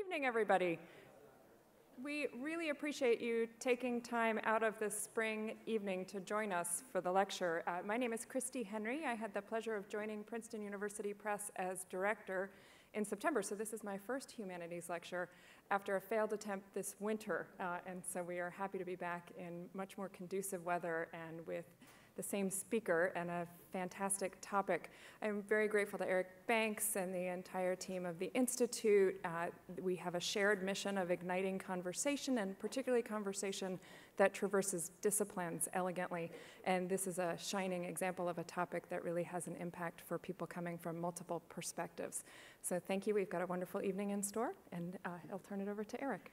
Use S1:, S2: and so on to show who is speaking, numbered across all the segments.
S1: evening, everybody. We really appreciate you taking time out of this spring evening to join us for the lecture. My name is Christy Henry. I had the pleasure of joining Princeton University Press as director in September, so this is my first humanities lecture after a failed attempt this winter, and so we are happy to be back in much more conducive weather and with the same speaker and a fantastic topic. I'm very grateful to Eric Banks and the entire team of the Institute. We have a shared mission of igniting conversation, and particularly conversation that traverses disciplines elegantly. And this is a shining example of a topic that really has an impact for people coming from multiple perspectives. So thank you. We've got a wonderful evening in store, and I'll turn it over to Eric.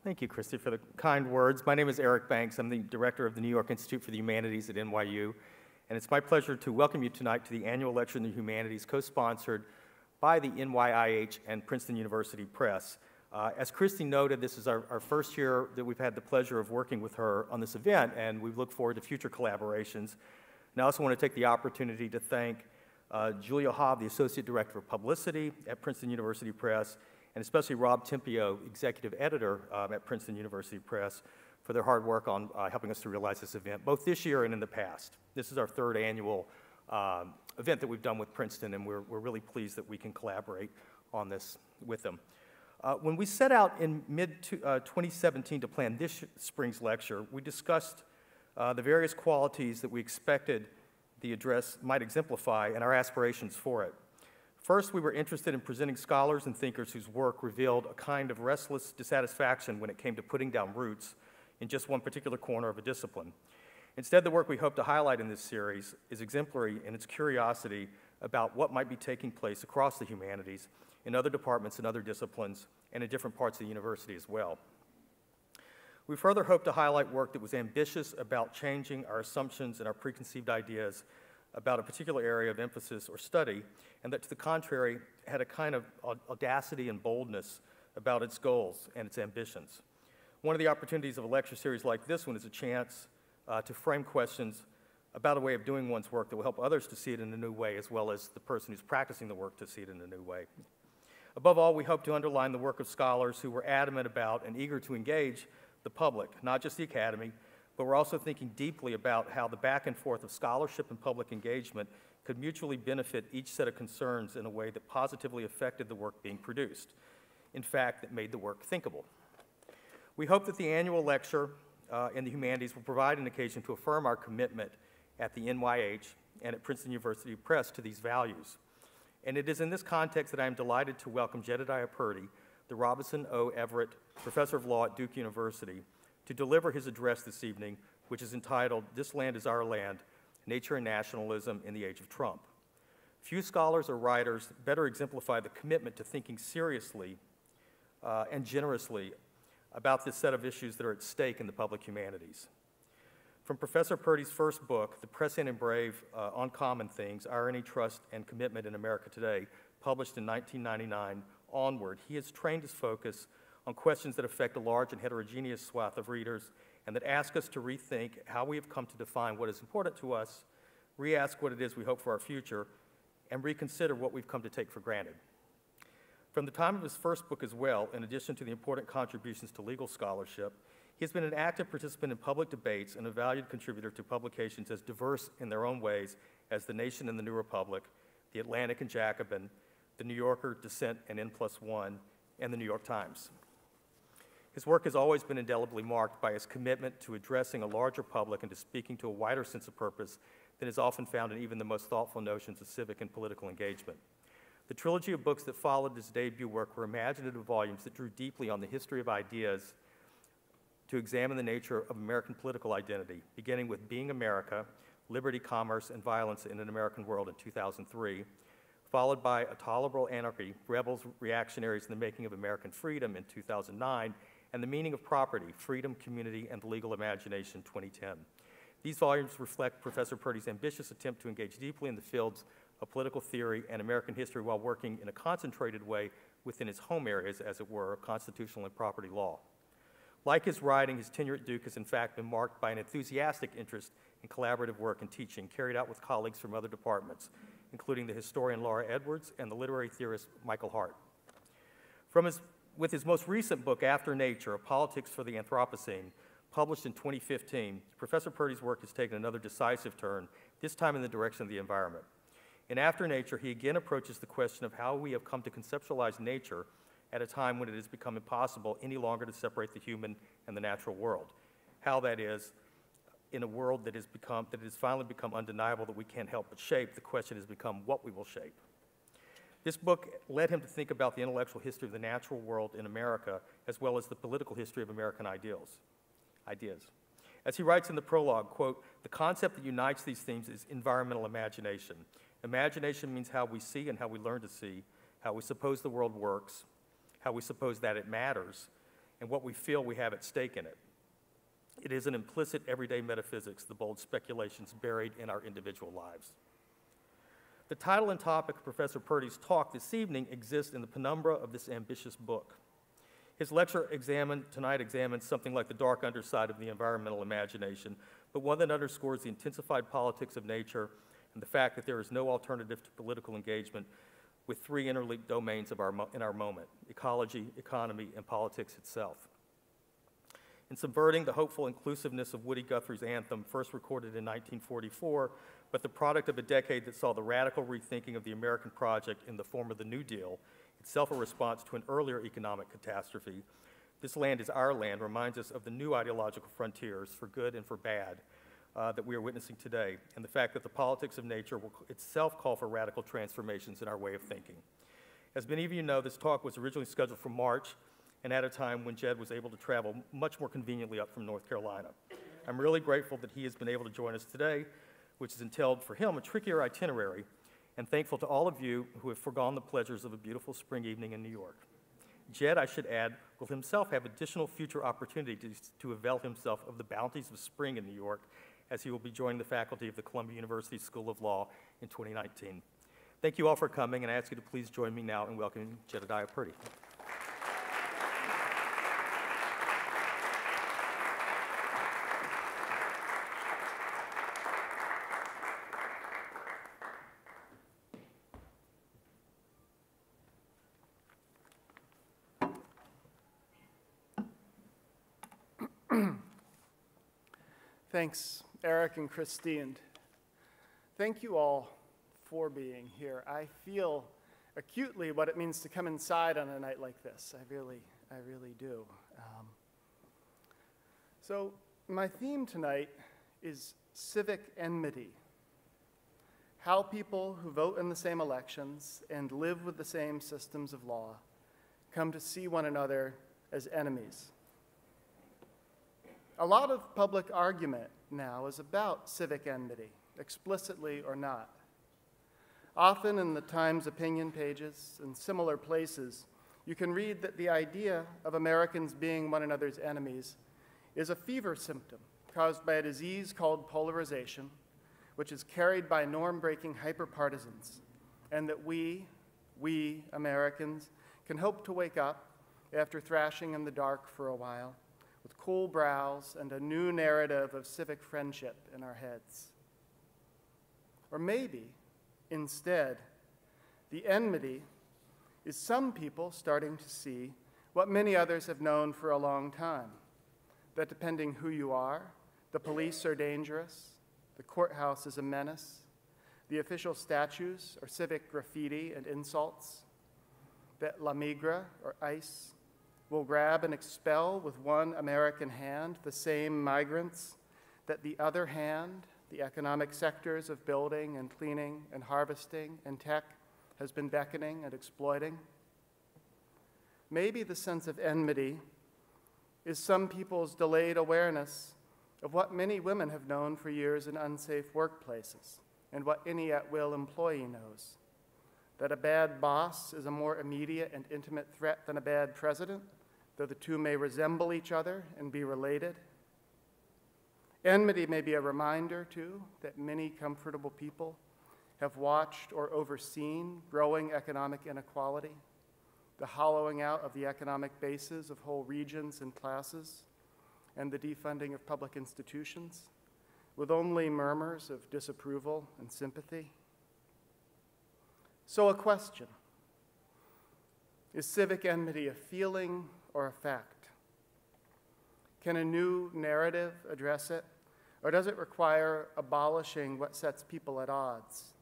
S2: Thank you, Christy, for the kind words. My name is Eric Banks. I'm the director of the New York Institute for the Humanities at NYU, and it's my pleasure to welcome you tonight to the annual lecture in the humanities co-sponsored by the NYIH and Princeton University Press. As Christy noted, this is our first year that we've had the pleasure of working with her on this event, and we look forward to future collaborations. And I also want to take the opportunity to thank Julia Hobb, the Associate Director of Publicity at Princeton University Press, and especially Rob Tempio, Executive Editor at Princeton University Press, for their hard work on helping us to realize this event, both this year and in the past. This is our third annual event that we've done with Princeton, and we're really pleased that we can collaborate on this with them. When we set out in mid-2017 to plan this spring's lecture, we discussed the various qualities that we expected the address might exemplify and our aspirations for it. First, we were interested in presenting scholars and thinkers whose work revealed a kind of restless dissatisfaction when it came to putting down roots in just one particular corner of a discipline. Instead, the work we hope to highlight in this series is exemplary in its curiosity about what might be taking place across the humanities, in other departments and other disciplines, and in different parts of the university as well. We further hope to highlight work that was ambitious about changing our assumptions and our preconceived ideas about a particular area of emphasis or study, and that, to the contrary, had a kind of audacity and boldness about its goals and its ambitions. One of the opportunities of a lecture series like this one is a chance to frame questions about a way of doing one's work that will help others to see it in a new way, as well as the person who's practicing the work to see it in a new way. Above all, we hope to underline the work of scholars who were adamant about and eager to engage the public, not just the academy, but we're also thinking deeply about how the back and forth of scholarship and public engagement could mutually benefit each set of concerns in a way that positively affected the work being produced. In fact, that made the work thinkable. We hope that the annual lecture in the humanities will provide an occasion to affirm our commitment at the NYH and at Princeton University Press to these values. And it is in this context that I am delighted to welcome Jedediah Purdy, the Robinson O. Everett Professor of Law at Duke University, to deliver his address this evening, which is entitled, "This Land is Our Land, Nature and Nationalism in the Age of Trump." Few scholars or writers better exemplify the commitment to thinking seriously and generously about this set of issues that are at stake in the public humanities. From Professor Purdy's first book, The Prescient and Brave on Common Things, Irony, Trust, and Commitment in America Today, published in 1999 onward, he has trained his focus on questions that affect a large and heterogeneous swath of readers and that ask us to rethink how we have come to define what is important to us, re-ask what it is we hope for our future, and reconsider what we've come to take for granted. From the time of his first book as well, in addition to the important contributions to legal scholarship, he has been an active participant in public debates and a valued contributor to publications as diverse in their own ways as The Nation and the New Republic, The Atlantic and Jacobin, The New Yorker, Dissent and N+1, and The New York Times. His work has always been indelibly marked by his commitment to addressing a larger public and to speaking to a wider sense of purpose than is often found in even the most thoughtful notions of civic and political engagement. The trilogy of books that followed his debut work were imaginative volumes that drew deeply on the history of ideas to examine the nature of American political identity, beginning with Being America, Liberty, Commerce, and Violence in an American World in 2003, followed by A Tolerable Anarchy, Rebels, Reactionaries, and the Making of American Freedom in 2009, and The Meaning of Property, Freedom, Community, and the Legal Imagination, 2010. These volumes reflect Professor Purdy's ambitious attempt to engage deeply in the fields of political theory and American history while working in a concentrated way within his home areas, as it were, of constitutional and property law. Like his writing, his tenure at Duke has in fact been marked by an enthusiastic interest in collaborative work and teaching carried out with colleagues from other departments, including the historian Laura Edwards and the literary theorist Michael Hart. With his most recent book, After Nature, A Politics for the Anthropocene, published in 2015, Professor Purdy's work has taken another decisive turn, this time in the direction of the environment. In After Nature, he again approaches the question of how we have come to conceptualize nature at a time when it has become impossible any longer to separate the human and the natural world. How that is, in a world that has finally become undeniable that we can't help but shape, the question has become what we will shape. This book led him to think about the intellectual history of the natural world in America, as well as the political history of American ideas. As he writes in the prologue, quote, "The concept that unites these themes is environmental imagination. Imagination means how we see and how we learn to see, how we suppose the world works, how we suppose that it matters, and what we feel we have at stake in it. It is an implicit everyday metaphysics, the bold speculations buried in our individual lives." The title and topic of Professor Purdy's talk this evening exist in the penumbra of this ambitious book. His lecture tonight examines something like the dark underside of the environmental imagination, but one that underscores the intensified politics of nature and the fact that there is no alternative to political engagement with three interlinked domains in our moment: ecology, economy, and politics itself. In subverting the hopeful inclusiveness of Woody Guthrie's anthem, first recorded in 1944, but the product of a decade that saw the radical rethinking of the American project in the form of the New Deal, itself a response to an earlier economic catastrophe, "This land is our land" reminds us of the new ideological frontiers, for good and for bad, that we are witnessing today, and the fact that the politics of nature will itself call for radical transformations in our way of thinking. As many of you know, this talk was originally scheduled for March, and at a time when Jed was able to travel much more conveniently up from North Carolina. I'm really grateful that he has been able to join us today, which has entailed for him a trickier itinerary, and thankful to all of you who have forgone the pleasures of a beautiful spring evening in New York. Jed, I should add, will himself have additional future opportunities to avail himself of the bounties of spring in New York, as he will be joining the faculty of the Columbia University School of Law in 2019. Thank you all for coming, and I ask you to please join me now in welcoming Jedediah Purdy.
S3: Thanks, Eric and Christy, and thank you all for being here. I feel acutely what it means to come inside on a night like this. I really do. So my theme tonight is civic enmity. How people who vote in the same elections and live with the same systems of law come to see one another as enemies. A lot of public argument now is about civic enmity, explicitly or not. Often in the Times opinion pages and similar places, you can read that the idea of Americans being one another's enemies is a fever symptom caused by a disease called polarization, which is carried by norm-breaking hyper-partisans, and that we Americans, can hope to wake up after thrashing in the dark for a while, with cool brows and a new narrative of civic friendship in our heads. Or maybe, instead, the enmity is some people starting to see what many others have known for a long time, that depending who you are, the police are dangerous, the courthouse is a menace, the official statues are civic graffiti and insults, that La Migra, or ICE, will grab and expel with one American hand the same migrants that the other hand, the economic sectors of building and cleaning and harvesting and tech, has been beckoning and exploiting. Maybe the sense of enmity is some people's delayed awareness of what many women have known for years in unsafe workplaces and what any at-will employee knows, that a bad boss is a more immediate and intimate threat than a bad president, though the two may resemble each other and be related. Enmity may be a reminder, too, that many comfortable people have watched or overseen growing economic inequality, the hollowing out of the economic bases of whole regions and classes, and the defunding of public institutions, with only murmurs of disapproval and sympathy? So a question: is civic enmity a feeling or a fact? Can a new narrative address it, or does it require abolishing what sets people at odds?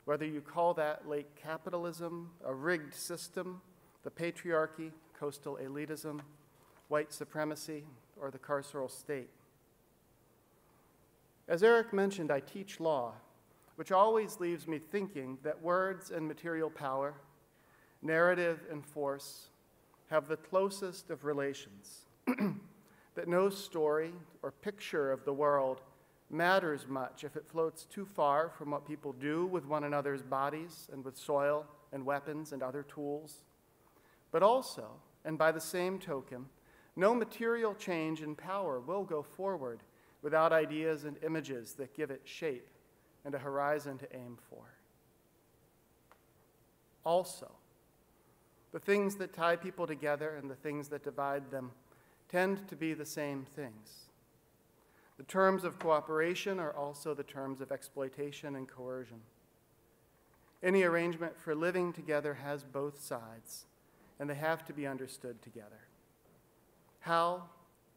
S3: Whether you call that late capitalism, a rigged system, the patriarchy, coastal elitism, white supremacy, or the carceral state. As Eric mentioned, I teach law, which always leaves me thinking that words and material power, narrative and force, have the closest of relations, that no story or picture of the world matters much if it floats too far from what people do with one another's bodies and with soil and weapons and other tools. But also, and by the same token, no material change in power will go forward without ideas and images that give it shape and a horizon to aim for. Also, the things that tie people together and the things that divide them tend to be the same things. The terms of cooperation are also the terms of exploitation and coercion. Any arrangement for living together has both sides, and they have to be understood together. How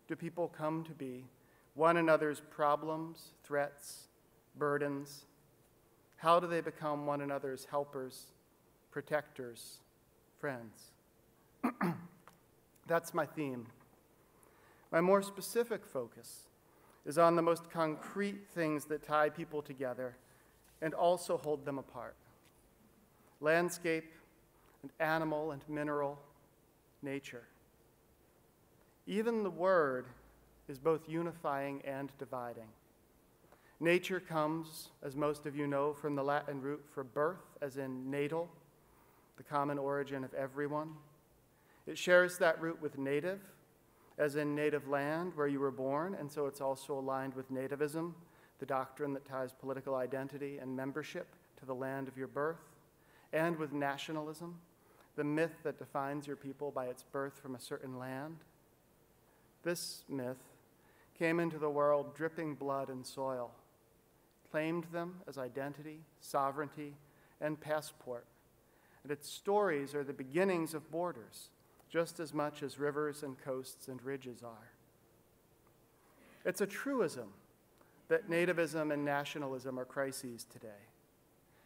S3: do people come to be one another's problems, threats, burdens? How do they become one another's helpers, protectors, friends? That's my theme. My more specific focus is on the most concrete things that tie people together and also hold them apart: landscape and animal and mineral, nature. Even the word is both unifying and dividing. Nature comes, as most of you know, from the Latin root for birth, as in natal, the common origin of everyone. It shares that root with native, as in native land, where you were born, and so it's also aligned with nativism, the doctrine that ties political identity and membership to the land of your birth, and with nationalism, the myth that defines your people by its birth from a certain land. This myth came into the world dripping blood and soil, claimed them as identity, sovereignty, and passport, and its stories are the beginnings of borders, just as much as rivers and coasts and ridges are. It's a truism that nativism and nationalism are crises today.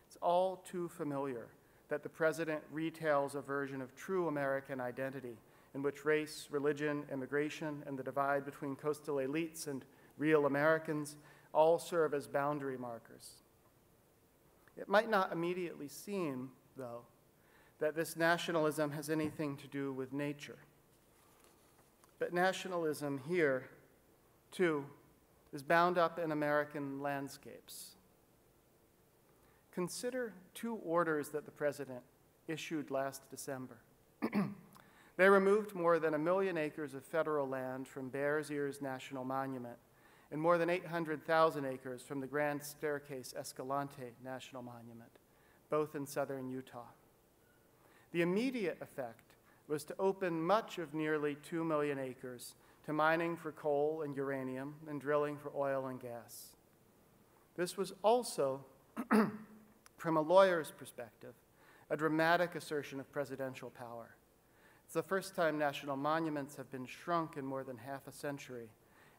S3: It's all too familiar that the president retails a version of true American identity in which race, religion, immigration, and the divide between coastal elites and real Americans all serve as boundary markers. It might not immediately seem, though, that this nationalism has anything to do with nature. But nationalism here, too, is bound up in American landscapes. Consider two orders that the president issued last December. They removed more than 1 million acres of federal land from Bears Ears National Monument and more than 800,000 acres from the Grand Staircase Escalante National Monument, both in southern Utah. The immediate effect was to open much of nearly 2 million acres to mining for coal and uranium and drilling for oil and gas. This was also, from a lawyer's perspective, a dramatic assertion of presidential power. It's the first time national monuments have been shrunk in more than half a century,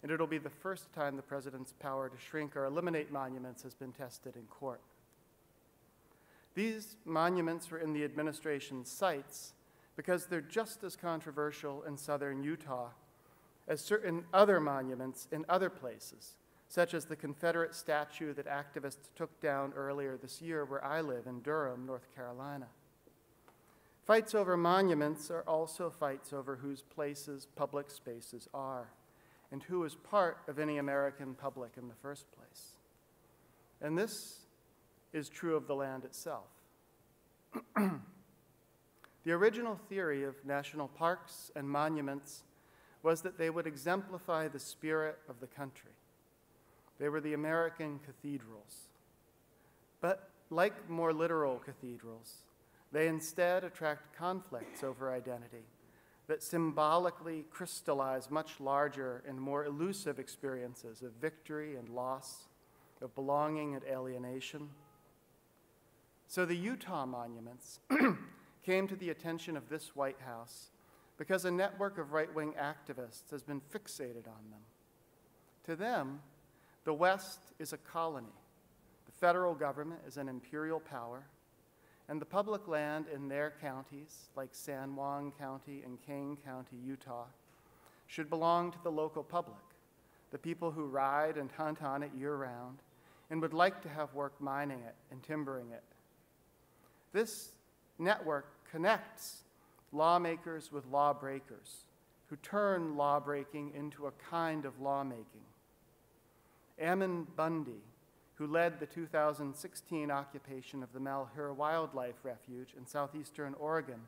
S3: and it'll be the first time the president's power to shrink or eliminate monuments has been tested in court. These monuments were in the administration's sights because they're just as controversial in southern Utah as certain other monuments in other places, such as the Confederate statue that activists took down earlier this year where I live in Durham, North Carolina. Fights over monuments are also fights over whose places public spaces are and who is part of any American public in the first place. And this is true of the land itself. The original theory of national parks and monuments was that they would exemplify the spirit of the country. They were the American cathedrals. But like more literal cathedrals, They instead attract conflicts over identity that symbolically crystallize much larger and more elusive experiences of victory and loss, of belonging and alienation. So the Utah monuments came to the attention of this White House because a network of right-wing activists has been fixated on them. To them, the West is a colony, the federal government is an imperial power, and the public land in their counties, like San Juan County and Kane County, Utah, should belong to the local public, the people who ride and hunt on it year-round and would like to have work mining it and timbering it. This network connects lawmakers with lawbreakers who turn lawbreaking into a kind of lawmaking. Ammon Bundy, who led the 2016 occupation of the Malheur Wildlife Refuge in southeastern Oregon,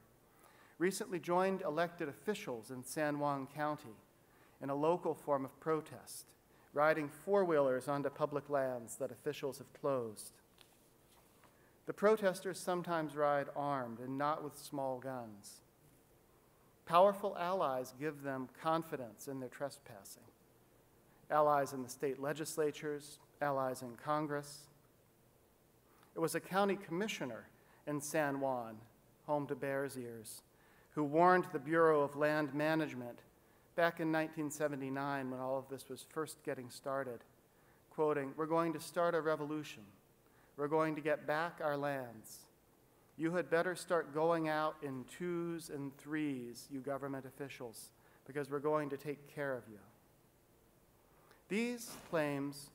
S3: recently joined elected officials in San Juan County in a local form of protest, riding four-wheelers onto public lands that officials have closed. The protesters sometimes ride armed and not with small guns. Powerful allies give them confidence in their trespassing. Allies in the state legislatures, allies in Congress. It was a county commissioner in San Juan, home to Bears Ears, who warned the Bureau of Land Management back in 1979 when all of this was first getting started, quoting, "We're going to start a revolution. We're going to get back our lands. You had better start going out in 2s and 3s, you government officials, because we're going to take care of you." These claims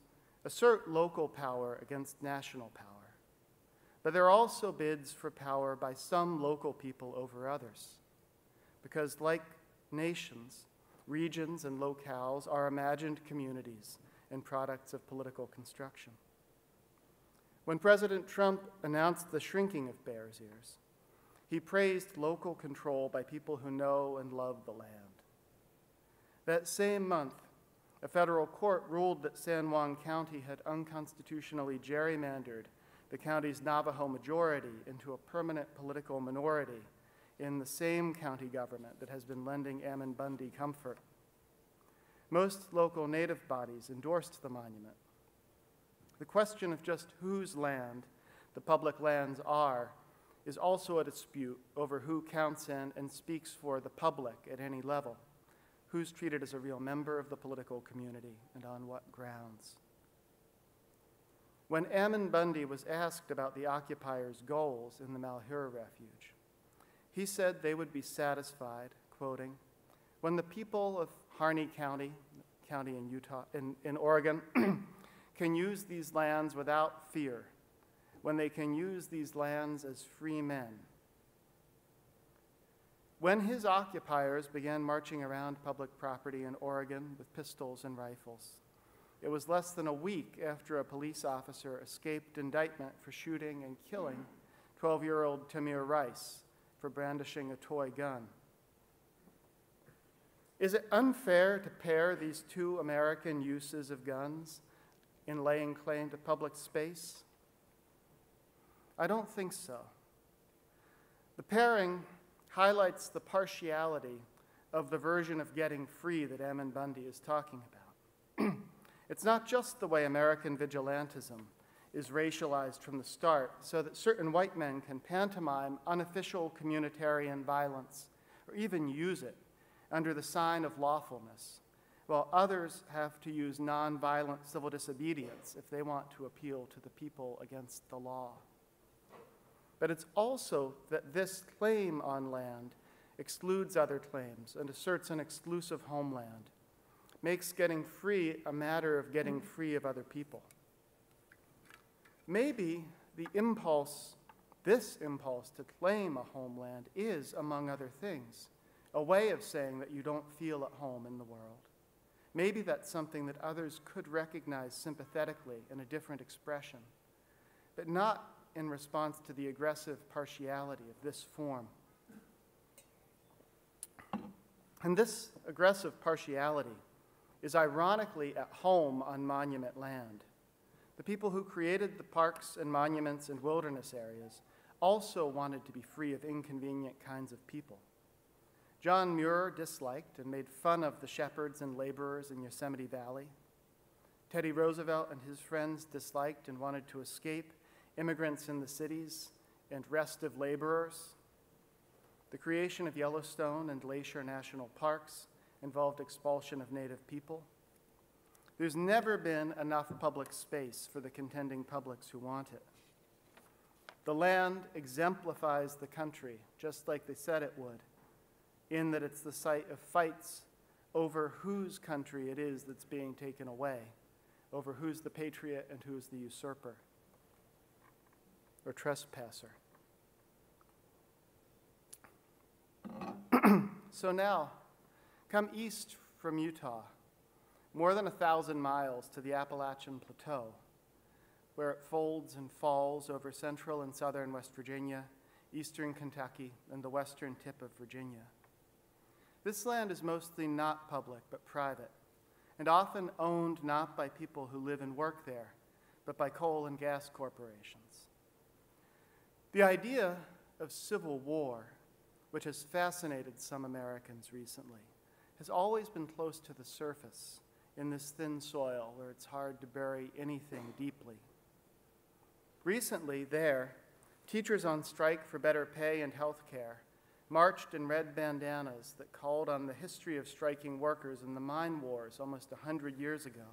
S3: assert local power against national power, but they're also bids for power by some local people over others, because like nations, regions and locales are imagined communities and products of political construction. When President Trump announced the shrinking of Bears Ears, he praised local control by people who know and love the land. That same month, a federal court ruled that San Juan County had unconstitutionally gerrymandered the county's Navajo majority into a permanent political minority in the same county government that has been lending Ammon Bundy comfort. Most local Native bodies endorsed the monument. The question of just whose land the public lands are is also a dispute over who counts in and speaks for the public at any level, who's treated as a real member of the political community and on what grounds. When Ammon Bundy was asked about the occupiers' goals in the Malheur Refuge, he said they would be satisfied, quoting, "When the people of Harney County in Utah, in Oregon, can use these lands without fear, when they can use these lands as free men." When his occupiers began marching around public property in Oregon with pistols and rifles, it was less than a week after a police officer escaped indictment for shooting and killing 12-year-old Tamir Rice for brandishing a toy gun. Is it unfair to pair these two American uses of guns in laying claim to public space? I don't think so. The pairing highlights the partiality of the version of getting free that Ammon Bundy is talking about. It's not just the way American vigilantism is racialized from the start so that certain white men can pantomime unofficial communitarian violence or even use it under the sign of lawfulness, while others have to use nonviolent civil disobedience if they want to appeal to the people against the law. But it's also that this claim on land excludes other claims and asserts an exclusive homeland, makes getting free a matter of getting free of other people. Maybe this impulse to claim a homeland is, among other things, a way of saying that you don't feel at home in the world. Maybe that's something that others could recognize sympathetically in a different expression, but not in response to the aggressive partiality of this form. And this aggressive partiality is ironically at home on monument land. The people who created the parks and monuments and wilderness areas also wanted to be free of inconvenient kinds of people. John Muir disliked and made fun of the shepherds and laborers in Yosemite Valley. Teddy Roosevelt and his friends disliked and wanted to escape immigrants in the cities and restive laborers. The creation of Yellowstone and Glacier National Parks involved expulsion of native people. There's never been enough public space for the contending publics who want it. The land exemplifies the country, just like they said it would, in that it's the site of fights over whose country it is that's being taken away, over who's the patriot and who's the usurper or trespasser. So now, come east from Utah, more than 1,000 miles to the Appalachian Plateau, where it folds and falls over central and southern West Virginia, eastern Kentucky, and the western tip of Virginia. This land is mostly not public, but private, and often owned not by people who live and work there, but by coal and gas corporations. The idea of civil war, which has fascinated some Americans recently, has always been close to the surface in this thin soil where it's hard to bury anything deeply. Recently, there, teachers on strike for better pay and health care marched in red bandanas that called on the history of striking workers in the mine wars almost 100 years ago.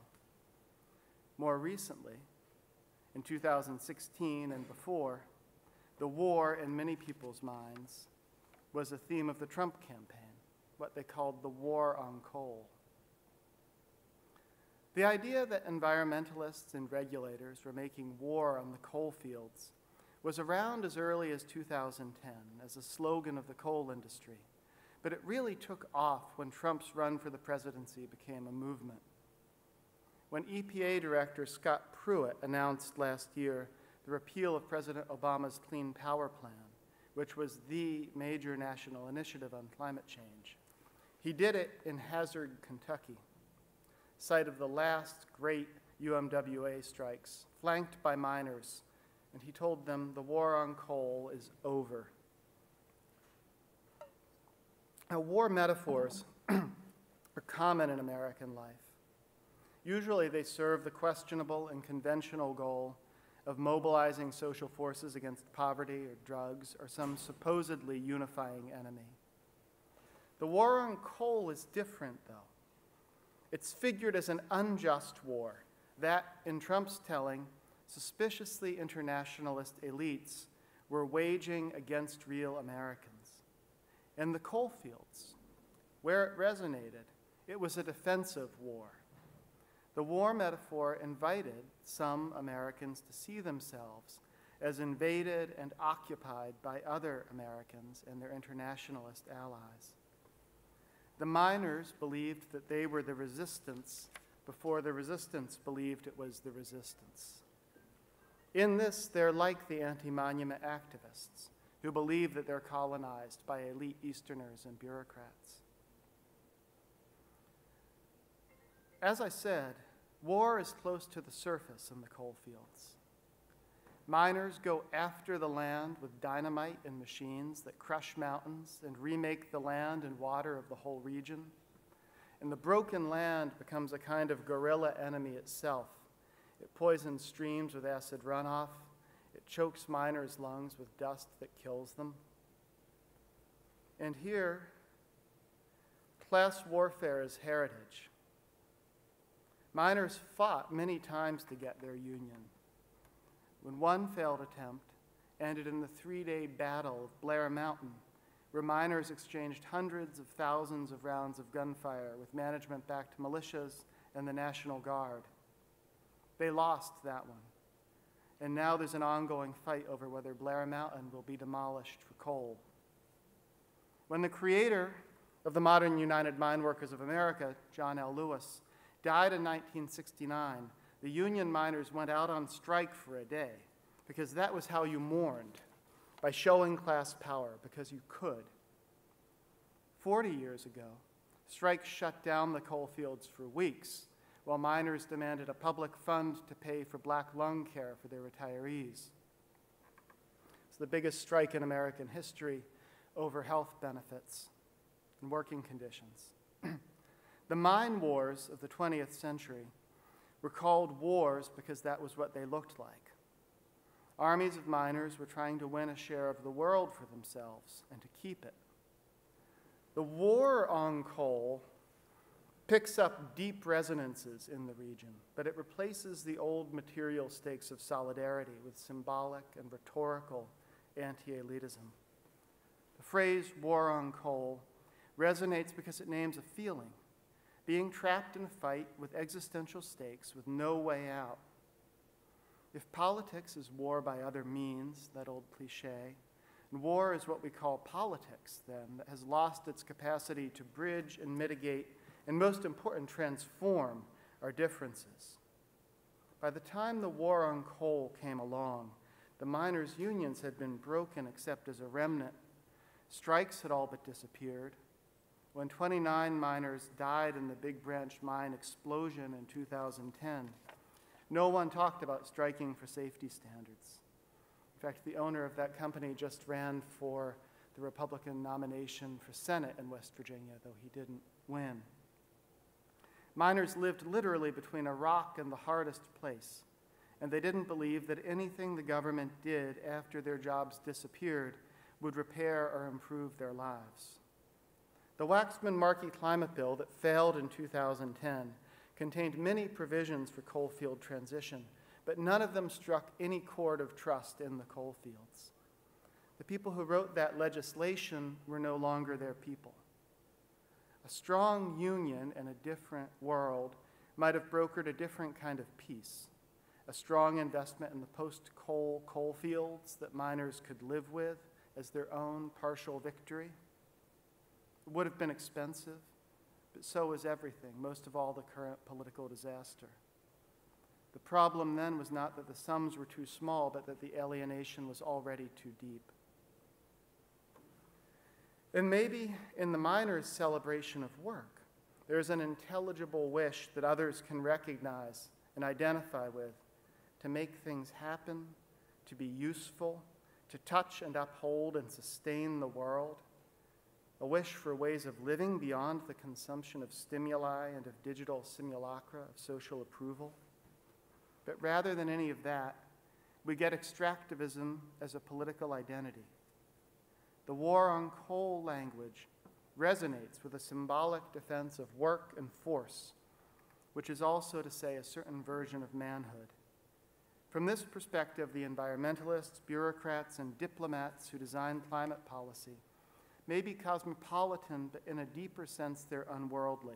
S3: More recently, in 2016 and before, the war in many people's minds was a theme of the Trump campaign, what they called the war on coal. The idea that environmentalists and regulators were making war on the coal fields was around as early as 2010 as a slogan of the coal industry, but it really took off when Trump's run for the presidency became a movement. When EPA Director Scott Pruitt announced last year the repeal of President Obama's Clean Power Plan, which was the major national initiative on climate change, he did it in Hazard, Kentucky, site of the last great UMWA strikes, flanked by miners, and he told them the war on coal is over. Now, war metaphors are common in American life. Usually they serve the questionable and conventional goal of mobilizing social forces against poverty or drugs or some supposedly unifying enemy. The war on coal is different, though. It's figured as an unjust war that, in Trump's telling, suspiciously internationalist elites were waging against real Americans. In the coal fields, where it resonated, it was a defensive war. The war metaphor invited some Americans to see themselves as invaded and occupied by other Americans and their internationalist allies. The miners believed that they were the resistance before the resistance believed it was the resistance. In this, they're like the anti-monument activists who believe that they're colonized by elite Easterners and bureaucrats. As I said, war is close to the surface in the coal fields. Miners go after the land with dynamite and machines that crush mountains and remake the land and water of the whole region. And the broken land becomes a kind of guerrilla enemy itself. It poisons streams with acid runoff. It chokes miners' lungs with dust that kills them. And here, class warfare is heritage. Miners fought many times to get their union. When one failed attempt ended in the 3-day battle of Blair Mountain, where miners exchanged hundreds of thousands of rounds of gunfire with management-backed militias and the National Guard. They lost that one. And now there's an ongoing fight over whether Blair Mountain will be demolished for coal. When the creator of the modern United Mine Workers of America, John L. Lewis, died in 1969, the union miners went out on strike for a day because that was how you mourned, by showing class power, because you could. 40 years ago, strikes shut down the coal fields for weeks while miners demanded a public fund to pay for black lung care for their retirees. So the biggest strike in American history over health benefits and working conditions. The mine wars of the 20th century were called wars because that was what they looked like. Armies of miners were trying to win a share of the world for themselves and to keep it. The war on coal picks up deep resonances in the region, but it replaces the old material stakes of solidarity with symbolic and rhetorical anti-elitism. The phrase war on coal resonates because it names a feeling, being trapped in a fight with existential stakes with no way out. If politics is war by other means, that old cliche, and war is what we call politics, then, that has lost its capacity to bridge and mitigate and, most important, transform our differences. By the time the war on coal came along, the miners' unions had been broken except as a remnant. Strikes had all but disappeared. When 29 miners died in the Big Branch mine explosion in 2010, no one talked about striking for safety standards. In fact, the owner of that company just ran for the Republican nomination for Senate in West Virginia, though he didn't win. Miners lived literally between a rock and the hardest place, and they didn't believe that anything the government did after their jobs disappeared would repair or improve their lives. The Waxman-Markey climate bill that failed in 2010 contained many provisions for coal field transition, but none of them struck any chord of trust in the coal fields. The people who wrote that legislation were no longer their people. A strong union in a different world might have brokered a different kind of peace, a strong investment in the post-coal coal fields that miners could live with as their own partial victory. It would have been expensive, but so is everything, most of all the current political disaster. The problem then was not that the sums were too small, but that the alienation was already too deep. And maybe in the miners' celebration of work, there's an intelligible wish that others can recognize and identify with to make things happen, to be useful, to touch and uphold and sustain the world, a wish for ways of living beyond the consumption of stimuli and of digital simulacra of social approval. But rather than any of that, we get extractivism as a political identity. The war on coal language resonates with a symbolic defense of work and force, which is also to say a certain version of manhood. From this perspective, the environmentalists, bureaucrats, and diplomats who design climate policy may be cosmopolitan, but in a deeper sense, they're unworldly.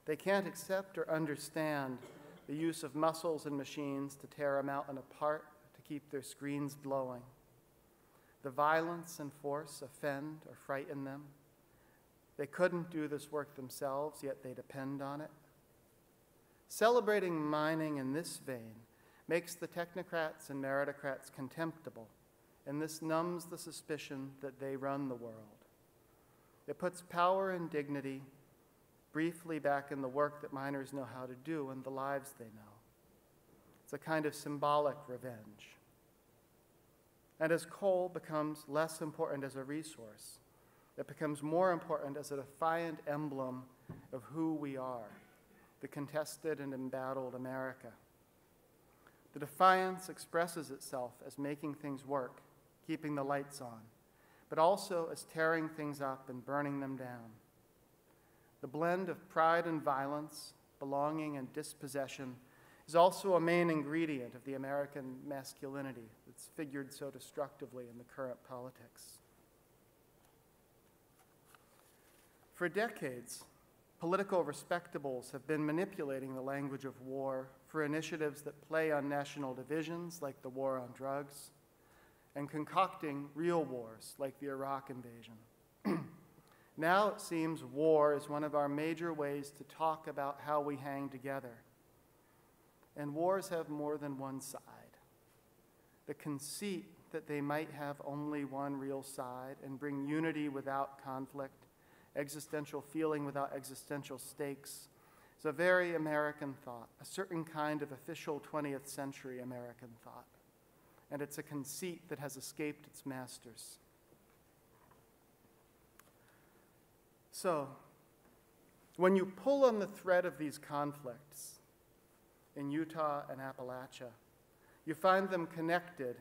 S3: They can't accept or understand the use of muscles and machines to tear a mountain apart, to keep their screens glowing. The violence and force offend or frighten them. They couldn't do this work themselves, yet they depend on it. Celebrating mining in this vein makes the technocrats and meritocrats contemptible, and this numbs the suspicion that they run the world. It puts power and dignity briefly back in the work that miners know how to do and the lives they know. It's a kind of symbolic revenge. And as coal becomes less important as a resource, it becomes more important as a defiant emblem of who we are, the contested and embattled America. The defiance expresses itself as making things work, keeping the lights on, but also as tearing things up and burning them down. The blend of pride and violence, belonging and dispossession is also a main ingredient of the American masculinity that's figured so destructively in the current politics. For decades, political respectables have been manipulating the language of war for initiatives that play on national divisions, like the war on drugs, and concocting real wars, like the Iraq invasion. Now it seems war is one of our major ways to talk about how we hang together. And wars have more than one side. The conceit that they might have only one real side and bring unity without conflict, existential feeling without existential stakes, is a very American thought, a certain kind of official 20th century American thought. and it's a conceit that has escaped its masters. So, when you pull on the thread of these conflicts in Utah and Appalachia, you find them connected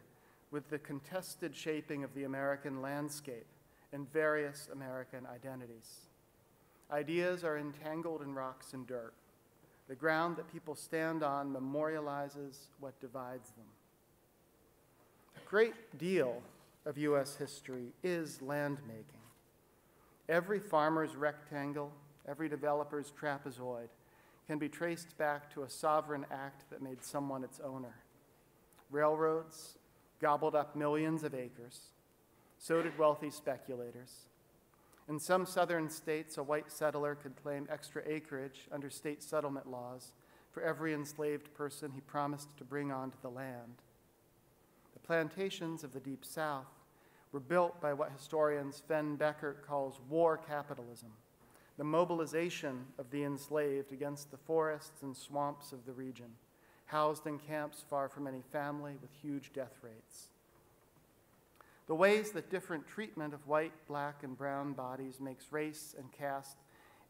S3: with the contested shaping of the American landscape and various American identities. Ideas are entangled in rocks and dirt. The ground that people stand on memorializes what divides them. A great deal of U.S. history is land making. Every farmer's rectangle, every developer's trapezoid can be traced back to a sovereign act that made someone its owner. Railroads gobbled up millions of acres. So did wealthy speculators. In some southern states, a white settler could claim extra acreage under state settlement laws for every enslaved person he promised to bring onto the land. The plantations of the Deep South were built by what historian Sven Beckert calls war capitalism, the mobilization of the enslaved against the forests and swamps of the region, housed in camps far from any family with huge death rates. The ways that different treatment of white, black, and brown bodies makes race and caste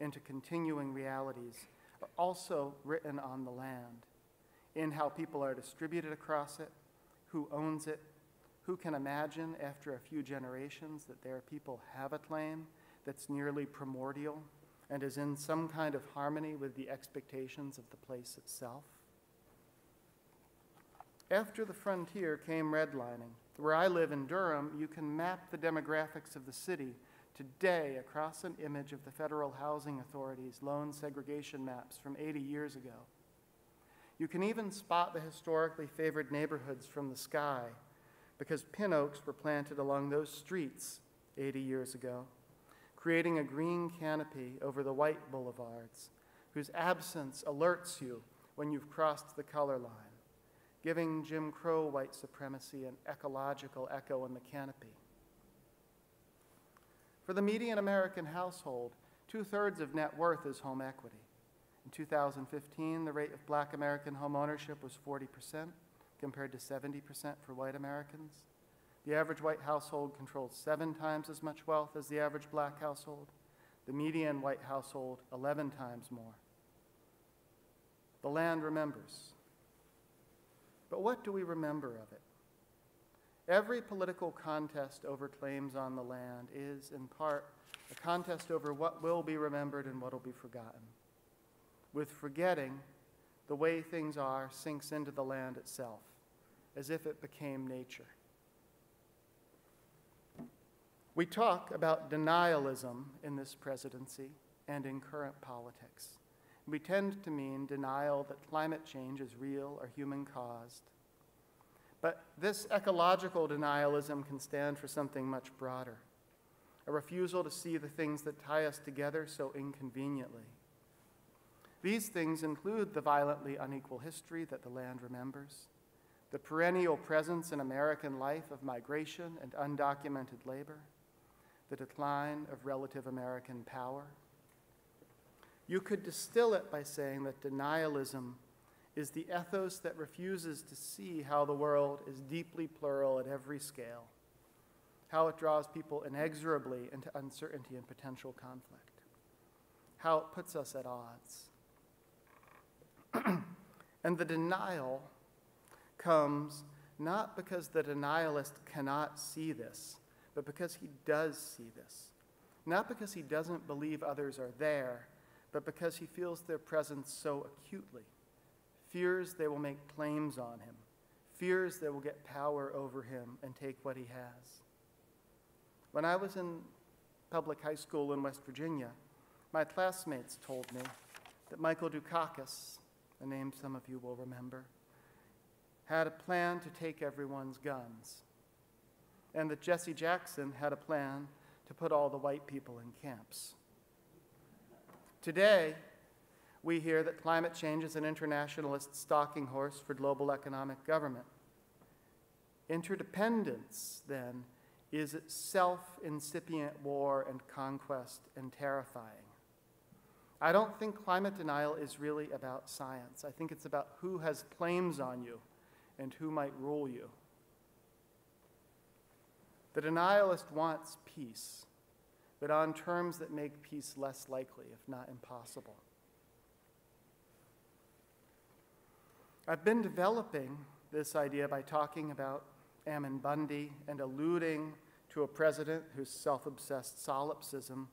S3: into continuing realities are also written on the land, in how people are distributed across it, who owns it, who can imagine after a few generations that their people have a claim that's nearly primordial and is in some kind of harmony with the expectations of the place itself. After the frontier came redlining. Where I live in Durham, you can map the demographics of the city today across an image of the Federal Housing Authority's lone segregation maps from 80 years ago. You can even spot the historically favored neighborhoods from the sky because pin oaks were planted along those streets 80 years ago, creating a green canopy over the white boulevards, whose absence alerts you when you've crossed the color line, giving Jim Crow white supremacy an ecological echo in the canopy. For the median American household, 2/3 of net worth is home equity. In 2015, the rate of black American home ownership was 40%, compared to 70% for white Americans. The average white household controls 7 times as much wealth as the average black household. The median white household, 11 times more. The land remembers. But what do we remember of it? Every political contest over claims on the land is, in part, a contest over what will be remembered and what will be forgotten. With forgetting, the way things are sinks into the land itself, as if it became nature. We talk about denialism in this presidency and in current politics. We tend to mean denial that climate change is real or human-caused. But this ecological denialism can stand for something much broader, a refusal to see the things that tie us together so inconveniently. These things include the violently unequal history that the land remembers, the perennial presence in American life of migration and undocumented labor, the decline of relative American power. You could distill it by saying that denialism is the ethos that refuses to see how the world is deeply plural at every scale, how it draws people inexorably into uncertainty and potential conflict, how it puts us at odds. And the denial comes not because the denialist cannot see this, but because he does see this. Not because he doesn't believe others are there, but because he feels their presence so acutely, fears they will make claims on him, fears they will get power over him and take what he has. When I was in public high school in West Virginia, my classmates told me that Michael Dukakis, a name some of you will remember, had a plan to take everyone's guns, and that Jesse Jackson had a plan to put all the white people in camps. Today, we hear that climate change is an internationalist stalking horse for global economic government. Interdependence, then, is itself incipient war and conquest and terrifying. I don't think climate denial is really about science. I think it's about who has claims on you and who might rule you. The denialist wants peace, but on terms that make peace less likely, if not impossible. I've been developing this idea by talking about Ammon Bundy and alluding to a president whose self-obsessed solipsism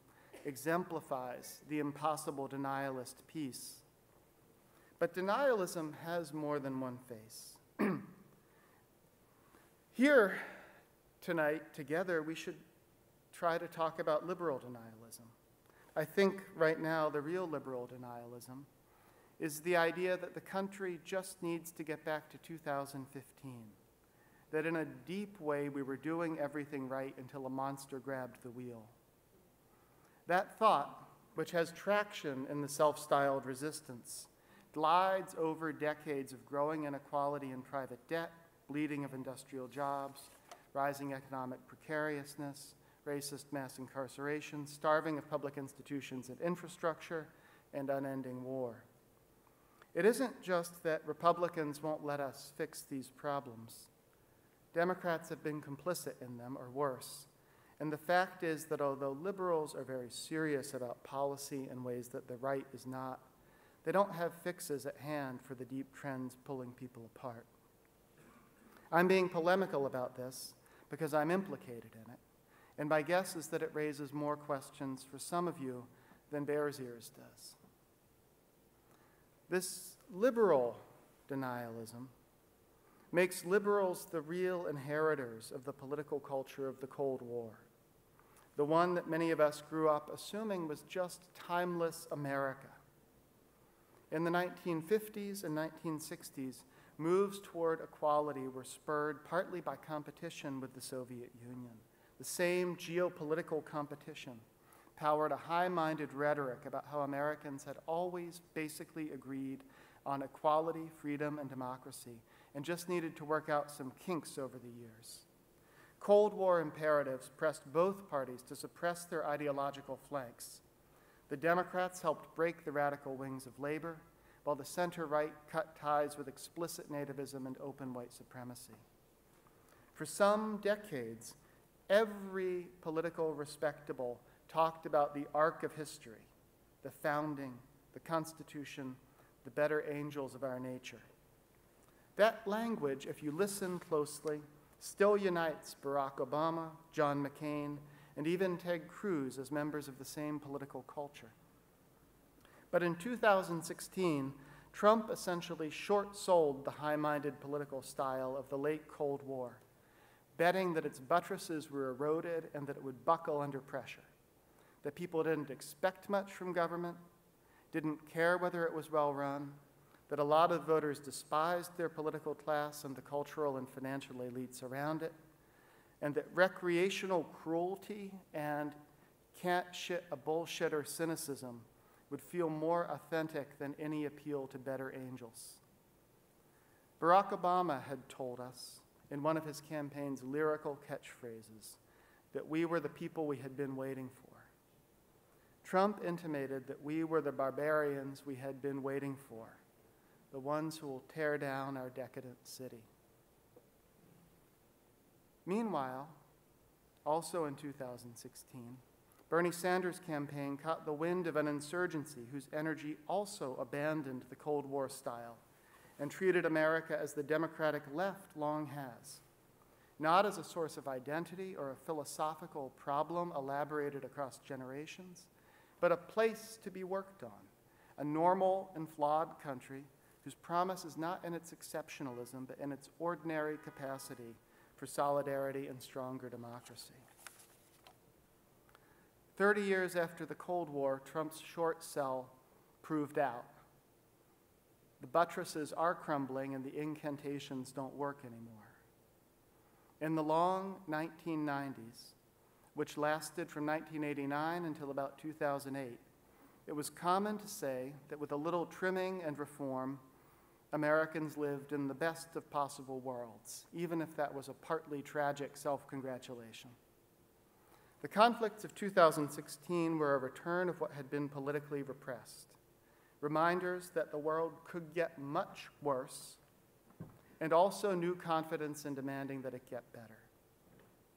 S3: exemplifies the impossible denialist peace. But denialism has more than one face. Here tonight, together, we should try to talk about liberal denialism. I think right now the real liberal denialism is the idea that the country just needs to get back to 2015, that in a deep way we were doing everything right until a monster grabbed the wheel. That thought, which has traction in the self-styled resistance, glides over decades of growing inequality and private debt, bleeding of industrial jobs, rising economic precariousness, racist mass incarceration, starving of public institutions and infrastructure, and unending war. It isn't just that Republicans won't let us fix these problems. Democrats have been complicit in them, or worse. And the fact is that although liberals are very serious about policy in ways that the right is not, they don't have fixes at hand for the deep trends pulling people apart. I'm being polemical about this because I'm implicated in it, and my guess is that it raises more questions for some of you than Bears Ears does. This liberal denialism makes liberals the real inheritors of the political culture of the Cold War, the one that many of us grew up assuming was just timeless America. In the 1950s and 1960s, moves toward equality were spurred partly by competition with the Soviet Union. The same geopolitical competition powered a high-minded rhetoric about how Americans had always basically agreed on equality, freedom, and democracy, and just needed to work out some kinks over the years. Cold War imperatives pressed both parties to suppress their ideological flanks. The Democrats helped break the radical wings of labor, while the center-right cut ties with explicit nativism and open white supremacy. For some decades, every political respectable talked about the arc of history, the founding, the Constitution, the better angels of our nature. That language, if you listen closely, still unites Barack Obama, John McCain, and even Ted Cruz as members of the same political culture. But in 2016, Trump essentially short-sold the high-minded political style of the late Cold War, betting that its buttresses were eroded and that it would buckle under pressure, that people didn't expect much from government, didn't care whether it was well-run, that a lot of voters despised their political class and the cultural and financial elites around it, and that recreational cruelty and can't shit a bullshitter cynicism would feel more authentic than any appeal to better angels. Barack Obama had told us in one of his campaign's lyrical catchphrases that we were the people we had been waiting for. Trump intimated that we were the barbarians we had been waiting for, the ones who will tear down our decadent city. Meanwhile, also in 2016, Bernie Sanders' campaign caught the wind of an insurgency whose energy also abandoned the Cold War style and treated America as the Democratic left long has, not as a source of identity or a philosophical problem elaborated across generations, but a place to be worked on, a normal and flawed country whose promise is not in its exceptionalism, but in its ordinary capacity for solidarity and stronger democracy. 30 years after the Cold War, Trump's short sell proved out. The buttresses are crumbling and the incantations don't work anymore. In the long 1990s, which lasted from 1989 until about 2008, it was common to say that with a little trimming and reform, Americans lived in the best of possible worlds, even if that was a partly tragic self-congratulation. The conflicts of 2016 were a return of what had been politically repressed, reminders that the world could get much worse, and also new confidence in demanding that it get better.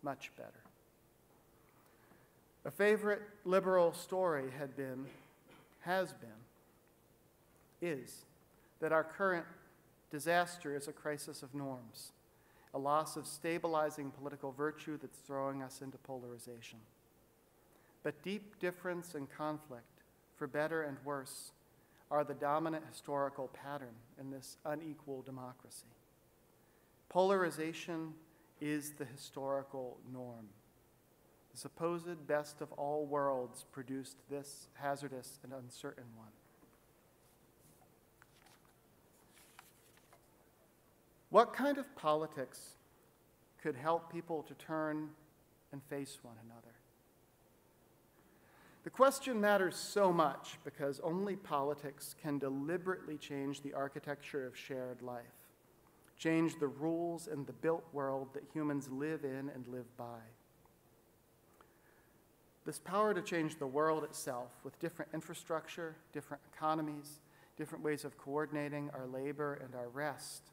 S3: much better. A favorite liberal story is that our current disaster is a crisis of norms, a loss of stabilizing political virtue that's throwing us into polarization. But deep difference and conflict, for better and worse, are the dominant historical pattern in this unequal democracy. Polarization is the historical norm. The supposed best of all worlds produced this hazardous and uncertain one. What kind of politics could help people to turn and face one another? The question matters so much because only politics can deliberately change the architecture of shared life, change the rules in the built world that humans live in and live by. This power to change the world itself with different infrastructure, different economies, different ways of coordinating our labor and our rest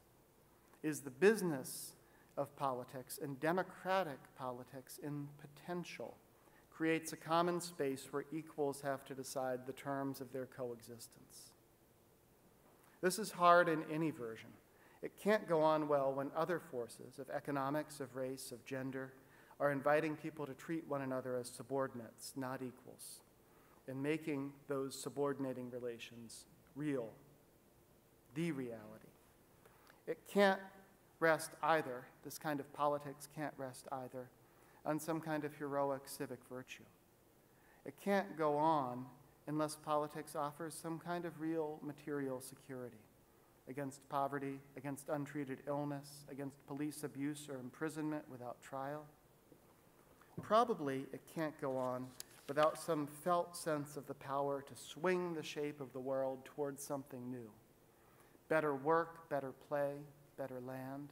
S3: is the business of politics, and democratic politics in potential creates a common space where equals have to decide the terms of their coexistence. This is hard in any version. It can't go on well when other forces of economics, of race, of gender are inviting people to treat one another as subordinates, not equals, and making those subordinating relations real, the reality. It can't rest either, this kind of politics can't rest either, on some kind of heroic civic virtue. It can't go on unless politics offers some kind of real material security against poverty, against untreated illness, against police abuse or imprisonment without trial. Probably it can't go on without some felt sense of the power to swing the shape of the world towards something new. Better work, better play, better land.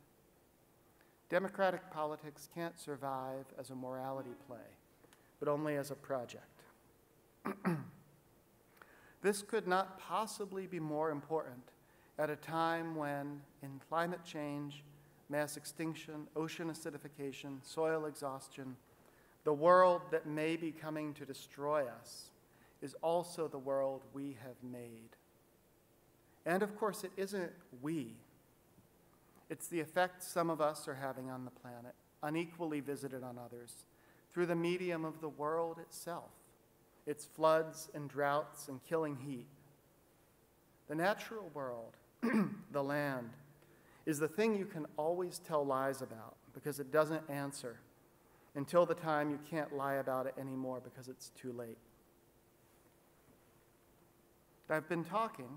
S3: Democratic politics can't survive as a morality play, but only as a project. This could not possibly be more important at a time when, in climate change, mass extinction, ocean acidification, soil exhaustion, the world that may be coming to destroy us is also the world we have made. And of course, it isn't we. It's the effect some of us are having on the planet, unequally visited on others, through the medium of the world itself, its floods and droughts and killing heat. The natural world, the land, is the thing you can always tell lies about because it doesn't answer until the time you can't lie about it anymore because it's too late. I've been talking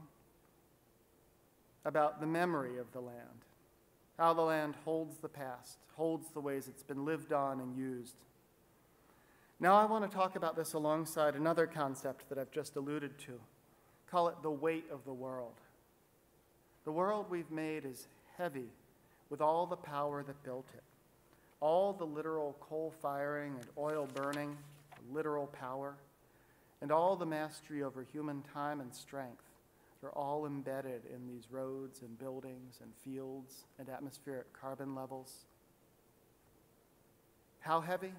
S3: about the memory of the land, how the land holds the past, holds the ways it's been lived on and used. Now I want to talk about this alongside another concept that I've just alluded to. Call it the weight of the world. The world we've made is heavy with all the power that built it. All the literal coal firing and oil burning, literal power, and all the mastery over human time and strength are all embedded in these roads and buildings and fields and atmospheric carbon levels. How heavy?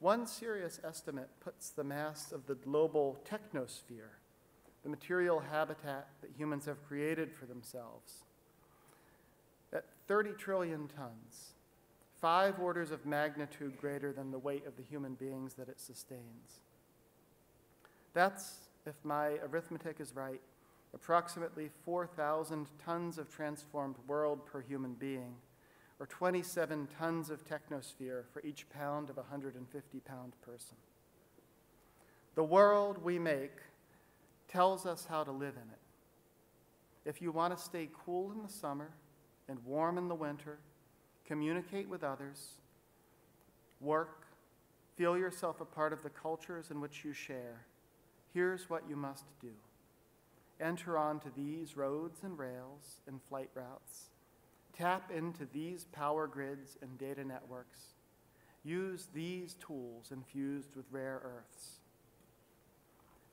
S3: One serious estimate puts the mass of the global technosphere, the material habitat that humans have created for themselves, at 30 trillion tons, 5 orders of magnitude greater than the weight of the human beings that it sustains. That's, if my arithmetic is right, approximately 4,000 tons of transformed world per human being, or 27 tons of technosphere for each pound of a 150-pound person. The world we make tells us how to live in it. If you want to stay cool in the summer and warm in the winter, communicate with others, work, feel yourself a part of the cultures in which you share, here's what you must do. Enter onto these roads and rails and flight routes. Tap into these power grids and data networks. Use these tools infused with rare earths.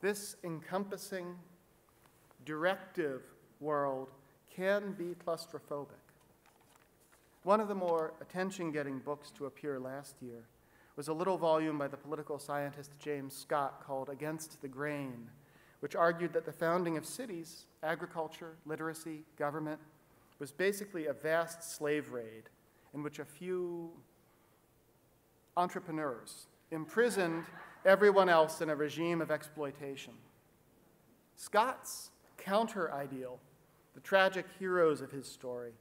S3: This encompassing, directive world can be claustrophobic. One of the more attention-getting books to appear last year was a little volume by the political scientist James Scott called Against the Grain, which argued that the founding of cities, agriculture, literacy, government, was basically a vast slave raid in which a few entrepreneurs imprisoned everyone else in a regime of exploitation. Scott's counter-ideal, the tragic heroes of his story,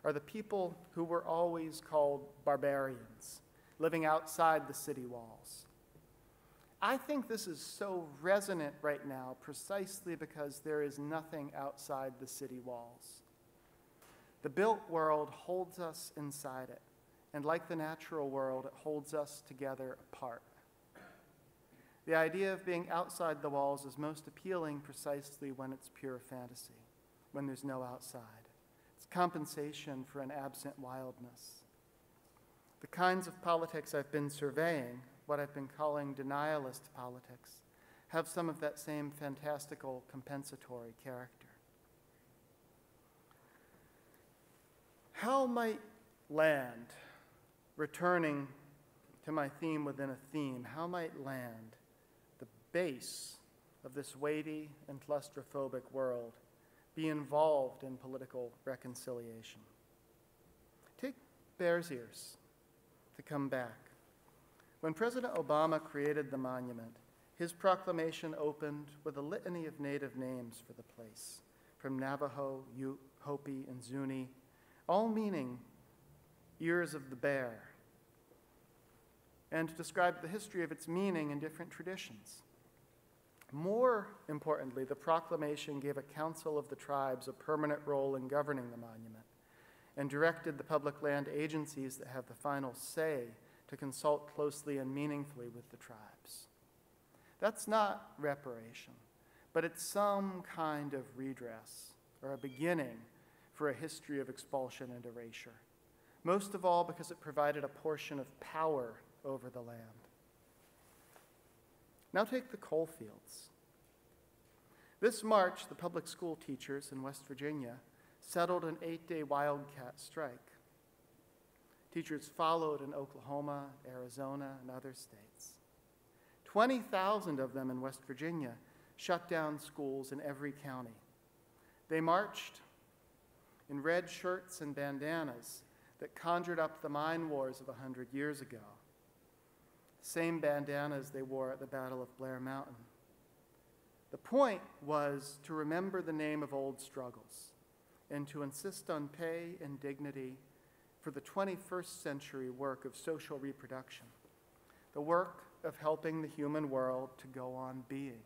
S3: are the people who were always called barbarians, living outside the city walls. I think this is so resonant right now precisely because there is nothing outside the city walls. The built world holds us inside it, and like the natural world, it holds us together apart. The idea of being outside the walls is most appealing precisely when it's pure fantasy, when there's no outside. It's compensation for an absent wildness. The kinds of politics I've been surveying, what I've been calling denialist politics, have some of that same fantastical compensatory character. How might land, returning to my theme within a theme, how might land, the base of this weighty and claustrophobic world, be involved in political reconciliation? Take Bears Ears to come back. When President Obama created the monument, his proclamation opened with a litany of native names for the place, from Navajo, Ute, Hopi, and Zuni, all meaning ears of the bear, and described the history of its meaning in different traditions. More importantly, the proclamation gave a council of the tribes a permanent role in governing the monument and directed the public land agencies that have the final say to consult closely and meaningfully with the tribes. That's not reparation, but it's some kind of redress or a beginning for a history of expulsion and erasure, most of all because it provided a portion of power over the land. Now take the coal fields. This March, the public school teachers in West Virginia settled an 8-day wildcat strike. Teachers followed in Oklahoma, Arizona, and other states. 20,000 of them in West Virginia shut down schools in every county. They marched in red shirts and bandanas that conjured up the mine wars of 100 years ago, same bandanas they wore at the Battle of Blair Mountain. The point was to remember the name of old struggles and to insist on pay and dignity for the 21st century work of social reproduction, the work of helping the human world to go on being.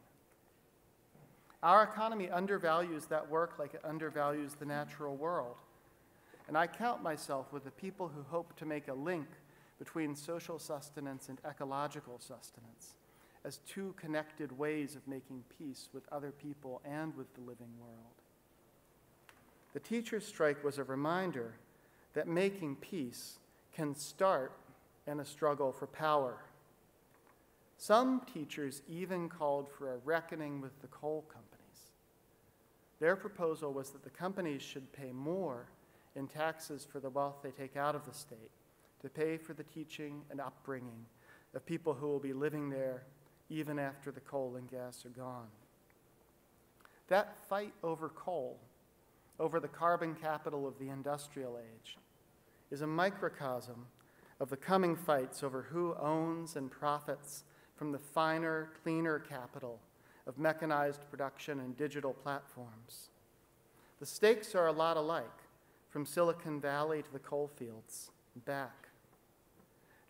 S3: Our economy undervalues that work like it undervalues the natural world. And I count myself with the people who hope to make a link between social sustenance and ecological sustenance as two connected ways of making peace with other people and with the living world. The teachers' strike was a reminder that making peace can start in a struggle for power. Some teachers even called for a reckoning with the coal companies. Their proposal was that the companies should pay more in taxes for the wealth they take out of the state to pay for the teaching and upbringing of people who will be living there even after the coal and gas are gone. That fight over coal, over the carbon capital of the industrial age, is a microcosm of the coming fights over who owns and profits from the finer, cleaner capital of mechanized production and digital platforms. The stakes are a lot alike, from Silicon Valley to the coal fields and back.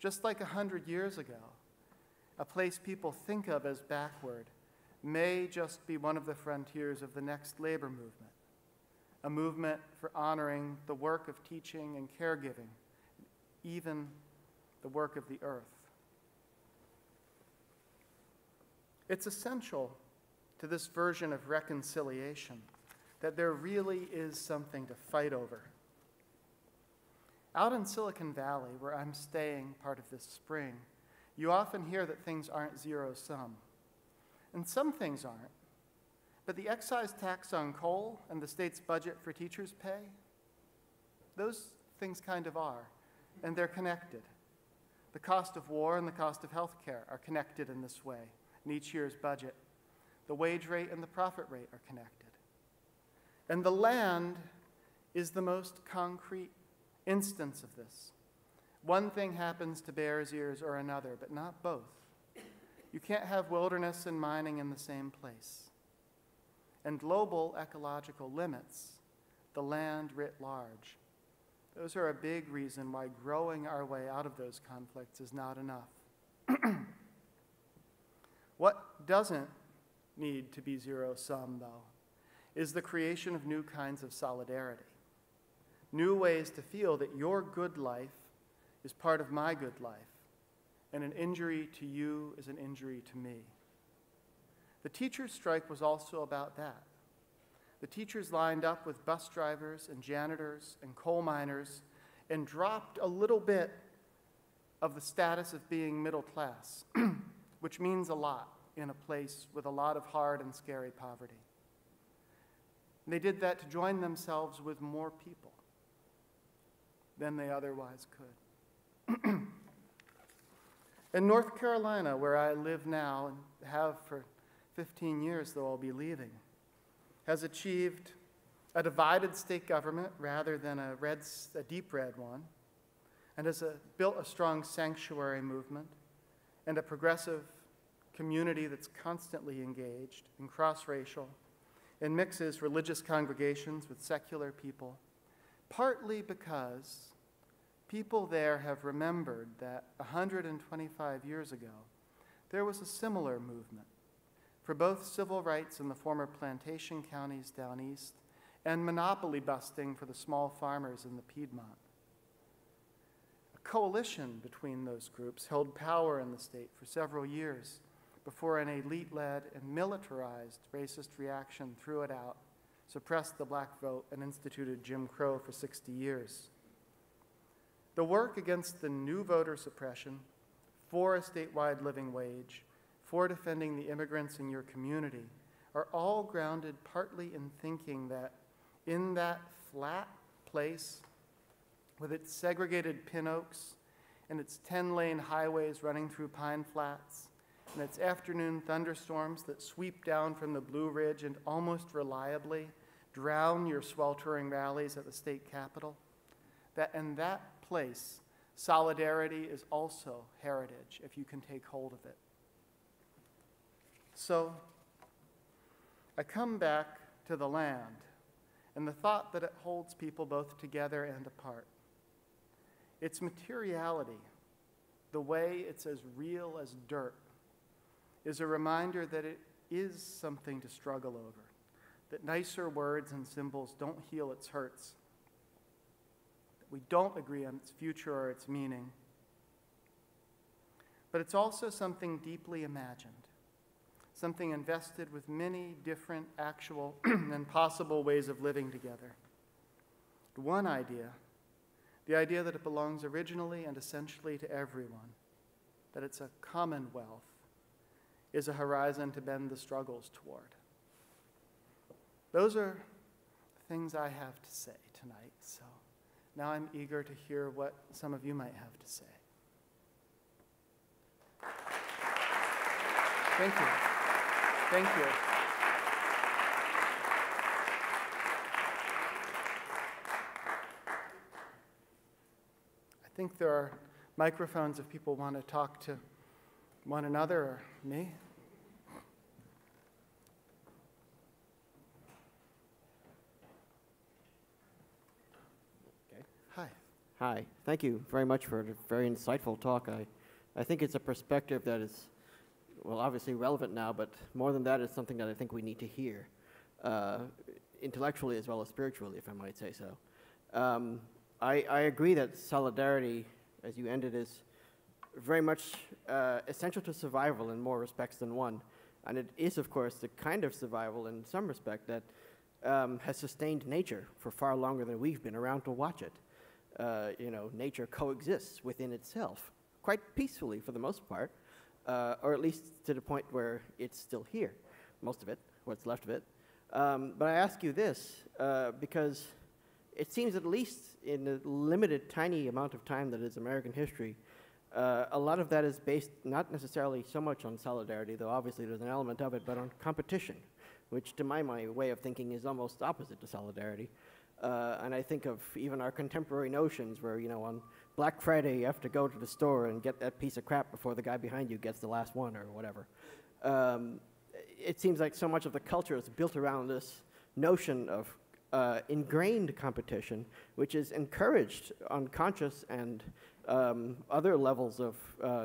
S3: Just like 100 years ago, a place people think of as backward may just be one of the frontiers of the next labor movement, a movement for honoring the work of teaching and caregiving, even the work of the earth. It's essential to this version of reconciliation that there really is something to fight over. Out in Silicon Valley, where I'm staying part of this spring, you often hear that things aren't zero-sum. And some things aren't. But the excise tax on coal and the state's budget for teachers' pay, those things kind of are, and they're connected. The cost of war and the cost of health care are connected in this way in each year's budget. The wage rate and the profit rate are connected. And the land is the most concrete instance of this. One thing happens to Bears Ears or another, but not both. You can't have wilderness and mining in the same place. And global ecological limits the land writ large. Those are a big reason why growing our way out of those conflicts is not enough. What doesn't need to be zero-sum, though, is the creation of new kinds of solidarity, new ways to feel that your good life is part of my good life, and an injury to you is an injury to me. The teachers' strike was also about that. The teachers lined up with bus drivers and janitors and coal miners and dropped a little bit of the status of being middle class, which means a lot in a place with a lot of hard and scary poverty. And they did that to join themselves with more people than they otherwise could. In North Carolina, where I live now and have for 15 years, though I'll be leaving, has achieved a divided state government rather than a deep red one, and has built a strong sanctuary movement and a progressive community that's constantly engaged and cross-racial and mixes religious congregations with secular people, partly because people there have remembered that 125 years ago, there was a similar movement for both civil rights in the former plantation counties down east and monopoly busting for the small farmers in the Piedmont. A coalition between those groups held power in the state for several years before an elite-led and militarized racist reaction threw it out, suppressed the black vote, and instituted Jim Crow for 60 years. The work against the new voter suppression, for a statewide living wage, for defending the immigrants in your community, are all grounded partly in thinking that in that flat place with its segregated pin oaks and its 10-lane highways running through pine flats and its afternoon thunderstorms that sweep down from the Blue Ridge and almost reliably drown your sweltering rallies at the state capitol, that in that place, solidarity is also heritage if you can take hold of it. So, I come back to the land and the thought that it holds people both together and apart. Its materiality, the way it's as real as dirt, is a reminder that it is something to struggle over, that nicer words and symbols don't heal its hurts, that we don't agree on its future or its meaning. But it's also something deeply imagined, something invested with many different actual and possible ways of living together. One idea, the idea that it belongs originally and essentially to everyone, that it's a commonwealth, is a horizon to bend the struggles toward. Those are the things I have to say tonight, so now I'm eager to hear what some of you might have to say. Thank you. Thank you. I think there are microphones if people want to talk to one another or me.
S4: Okay.
S3: Hi.
S4: Hi. Thank you very much for a very insightful talk. I think it's a perspective that is, well, obviously relevant now, but more than that, it's something that I think we need to hear, intellectually as well as spiritually, if I might say so. I agree that solidarity, as you ended, is very much essential to survival in more respects than one. And it is, of course, the kind of survival in some respect that has sustained nature for far longer than we've been around to watch it. Nature coexists within itself, quite peacefully for the most part, or at least to the point where it's still here, most of it, what's left of it. But I ask you this, because it seems at least in the limited, tiny amount of time that is American history, a lot of that is based not necessarily so much on solidarity, though obviously there's an element of it, but on competition, which to my way of thinking is almost opposite to solidarity. And I think of even our contemporary notions where, you know, on Black Friday you have to go to the store and get that piece of crap before the guy behind you gets the last one or whatever. It seems like so much of the culture is built around this notion of ingrained competition, which is encouraged on conscious and other levels of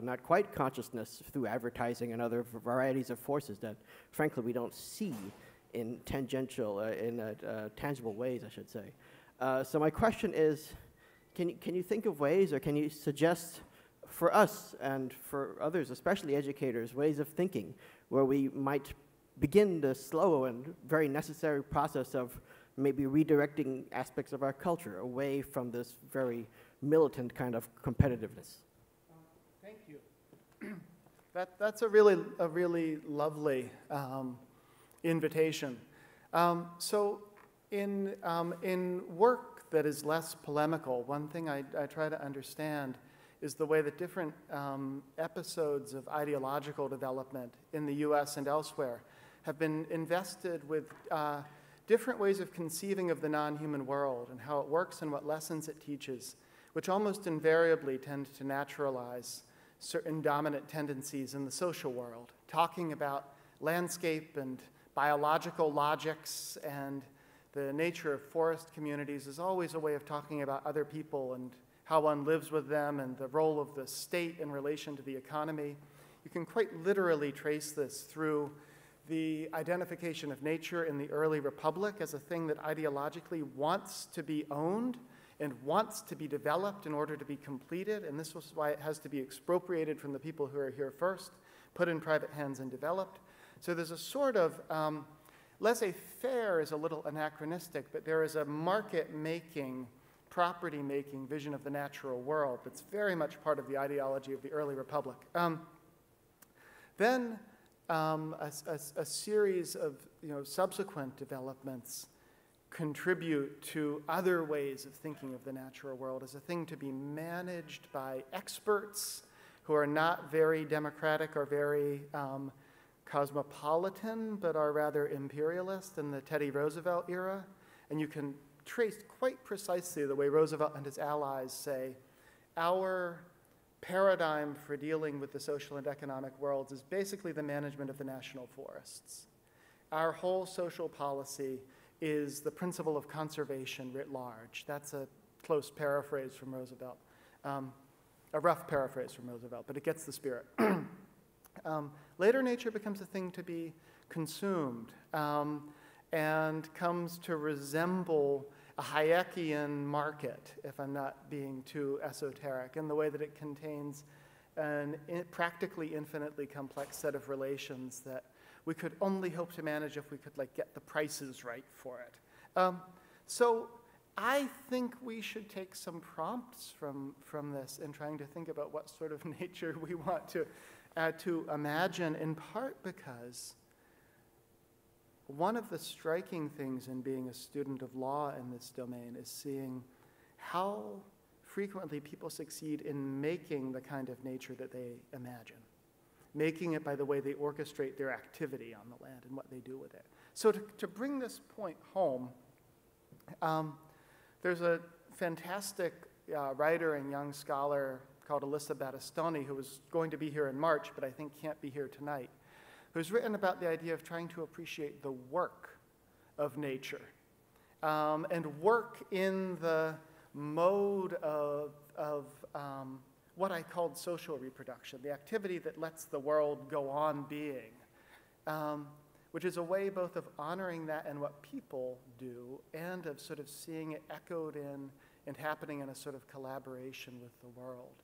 S4: not quite consciousness through advertising and other varieties of forces that, frankly, we don't see in tangible ways, I should say. So my question is, can you think of ways, or can you suggest for us and for others, especially educators, ways of thinking where we might begin the slow and very necessary process of maybe redirecting aspects of our culture away from this very militant kind of competitiveness?
S3: Thank you. That's a really lovely invitation. So in work that is less polemical, one thing I try to understand is the way that different episodes of ideological development in the US and elsewhere have been invested with different ways of conceiving of the non-human world and how it works and what lessons it teaches, which almost invariably tend to naturalize certain dominant tendencies in the social world, talking about landscape and biological logics and the nature of forest communities is always a way of talking about other people and how one lives with them and the role of the state in relation to the economy. You can quite literally trace this through the identification of nature in the early republic as a thing that ideologically wants to be owned and wants to be developed in order to be completed, and this was why it has to be expropriated from the people who are here first, put in private hands and developed. So there's a sort of laissez-faire is a little anachronistic, but there is a market-making, property-making vision of the natural world that's very much part of the ideology of the early republic. Then a series of subsequent developments contribute to other ways of thinking of the natural world as a thing to be managed by experts who are not very democratic or very cosmopolitan, but are rather imperialist in the Teddy Roosevelt era. And you can trace quite precisely the way Roosevelt and his allies say, our paradigm for dealing with the social and economic worlds is basically the management of the national forests. Our whole social policy is the principle of conservation writ large. That's a close paraphrase from Roosevelt, a rough paraphrase from Roosevelt, but it gets the spirit. Later, nature becomes a thing to be consumed and comes to resemble a Hayekian market, if I'm not being too esoteric, in the way that it contains a practically infinitely complex set of relations that we could only hope to manage if we could get the prices right for it. So I think we should take some prompts from this in trying to think about what sort of nature we want to imagine, in part because one of the striking things in being a student of law in this domain is seeing how frequently people succeed in making the kind of nature that they imagine, making it by the way they orchestrate their activity on the land and what they do with it. So to bring this point home, there's a fantastic writer and young scholar called Alyssa Battistoni, who was going to be here in March, but I think can't be here tonight, who's written about the idea of trying to appreciate the work of nature, and work in the mode of what I called social reproduction, the activity that lets the world go on being, which is a way both of honoring that and what people do, and of sort of seeing it echoed in and happening in a sort of collaboration with the world.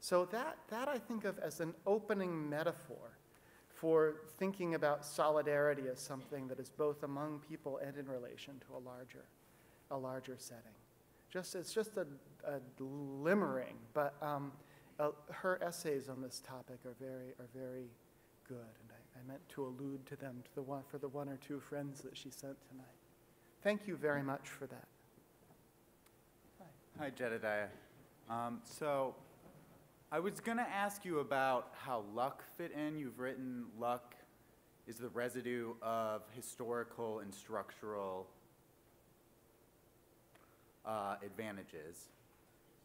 S3: So that I think of as an opening metaphor for thinking about solidarity as something that is both among people and in relation to a larger setting. It's just a glimmering, but her essays on this topic are very good, and I meant to allude to them for the one or two friends that she sent tonight. Thank you very much for that.
S5: Hi, Jedediah. So I was going to ask you about how luck fit in. You've written luck is the residue of historical and structural advantages.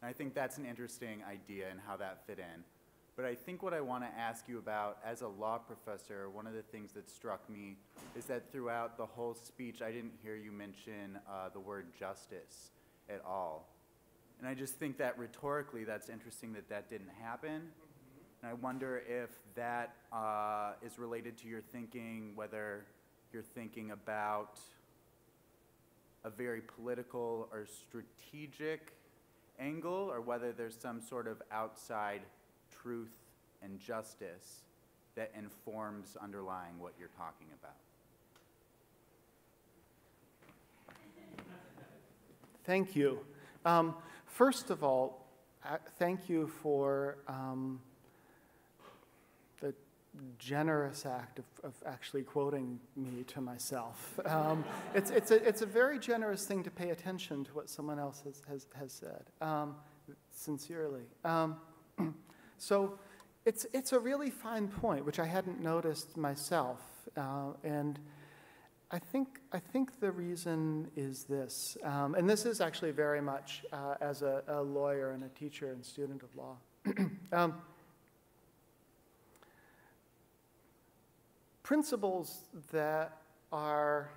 S5: And I think that's an interesting idea and how that fit in. But I think what I want to ask you about, as a law professor, one of the things that struck me is that throughout the whole speech, I didn't hear you mention the word justice at all. And I just think that rhetorically, that's interesting that that didn't happen. And I wonder if that is related to your thinking, whether you're thinking about a very political or strategic angle, or whether there's some sort of outside truth and justice that informs underlying what you're talking about.
S3: Thank you. First of all, thank you for the generous act of actually quoting me to myself. It's a very generous thing to pay attention to what someone else has said, sincerely. So it's a really fine point, which I hadn't noticed myself, and I think the reason is this, and this is actually very much as a lawyer and a teacher and student of law. Principles that are,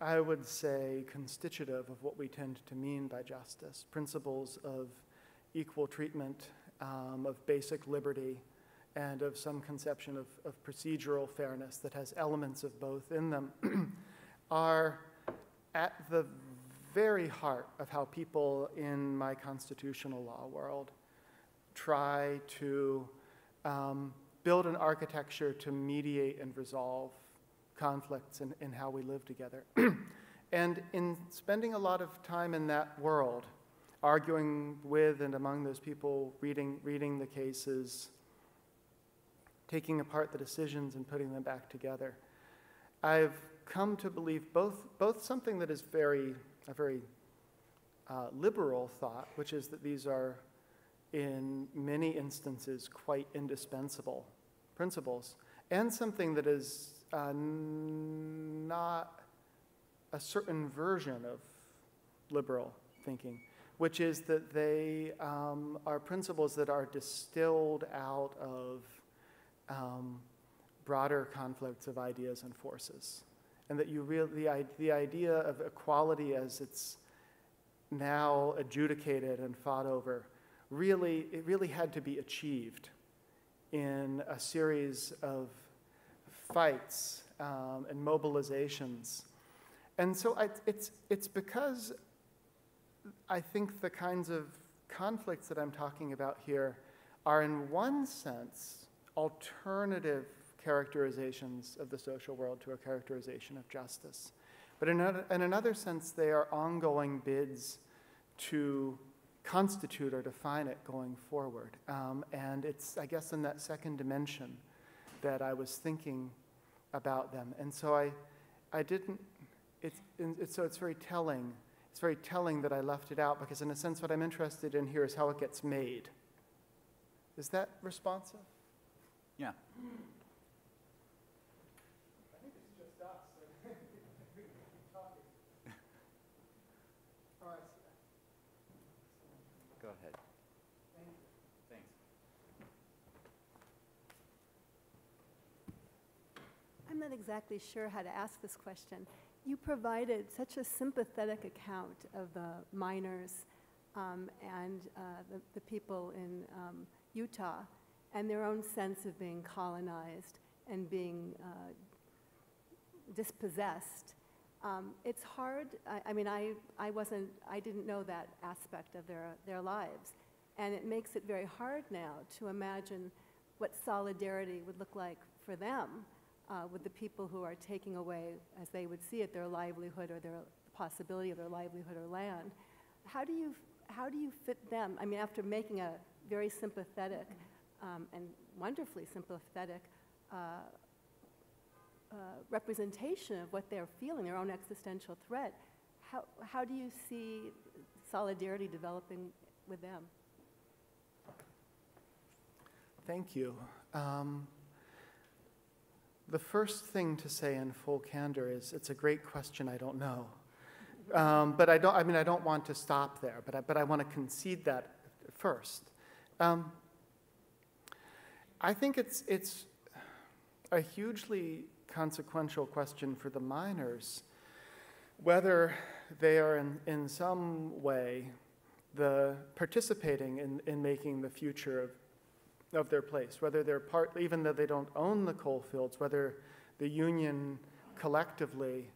S3: I would say, constitutive of what we tend to mean by justice, principles of equal treatment, of basic liberty, and of some conception of procedural fairness that has elements of both in them, are at the very heart of how people in my constitutional law world try to build an architecture to mediate and resolve conflicts in how we live together. And in spending a lot of time in that world, arguing with and among those people, reading the cases, taking apart the decisions and putting them back together, I've come to believe both something that is a very liberal thought, which is that these are in many instances quite indispensable principles, and something that is not a certain version of liberal thinking, which is that they are principles that are distilled out of broader conflicts of ideas and forces, and that the idea of equality as it's now adjudicated and fought over, it really had to be achieved in a series of fights and mobilizations. And so it's because I think the kinds of conflicts that I'm talking about here are, in one sense, alternative characterizations of the social world to a characterization of justice. But in another sense, they are ongoing bids to constitute or define it going forward. And it's, I guess, in that second dimension that I was thinking about them. And so I didn't, so it's very telling. It's very telling that I left it out, because in a sense what I'm interested in here is how it gets made. Is that responsive?
S5: Yeah.
S3: I think it's just us. We can keep talking. All right.
S5: Go ahead.
S3: Thank you.
S5: Thanks.
S6: I'm not exactly sure how to ask this question. You provided such a sympathetic account of the miners and the people in Utah and their own sense of being colonized and being dispossessed. It's hard. I didn't know that aspect of their lives, and it makes it very hard now to imagine what solidarity would look like for them with the people who are taking away, as they would see it, their livelihood or their possibility of their livelihood or land. How do you fit them? I mean, after making a very sympathetic and wonderfully sympathetic representation of what they're feeling, their own existential threat, how do you see solidarity developing with them?
S3: Thank you. The first thing to say in full candor is it's a great question. I don't know, but I don't want to stop there. But I want to concede that first. I think it's a hugely consequential question for the miners, whether they are in some way participating in making the future of their place, whether they're even though they don't own the coal fields, whether the union collectively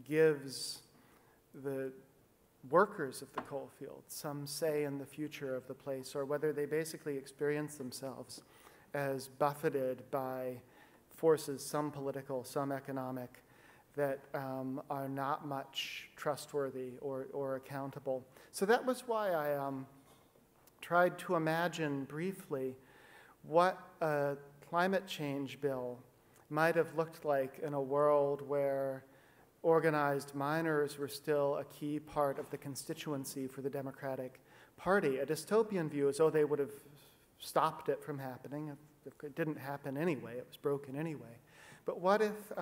S3: gives the workers of the coal fields some say in the future of the place, or whether they basically experience themselves as buffeted by forces, some political, some economic, that are not much trustworthy or accountable. So that was why I tried to imagine briefly what a climate change bill might have looked like in a world where organized miners were still a key part of the constituency for the Democratic Party. A dystopian view is, oh, they would have stopped it from happening. It didn't happen anyway. It was broken anyway. But what if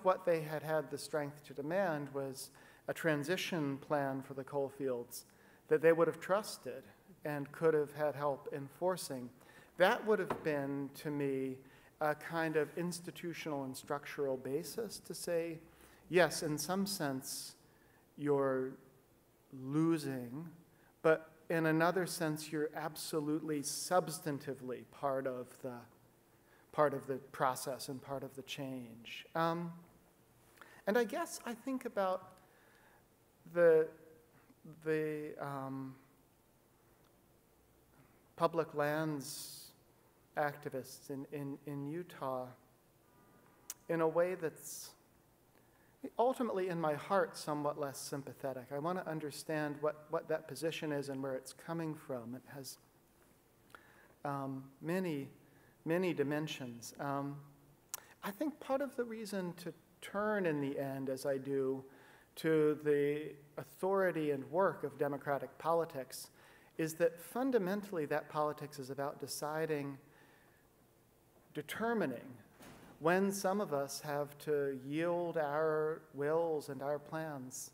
S3: what they had the strength to demand was a transition plan for the coal fields that they would have trusted and could have had help enforcing? That would have been, to me, a kind of institutional and structural basis to say, yes, in some sense, you're losing, but in another sense, you're absolutely substantively part of the process and part of the change. And I guess I think about the public lands activists in Utah in a way that's ultimately in my heart somewhat less sympathetic. I want to understand what that position is and where it's coming from. It has many dimensions. I think part of the reason to turn in the end, as I do, to the authority and work of democratic politics is that fundamentally that politics is about determining when some of us have to yield our wills and our plans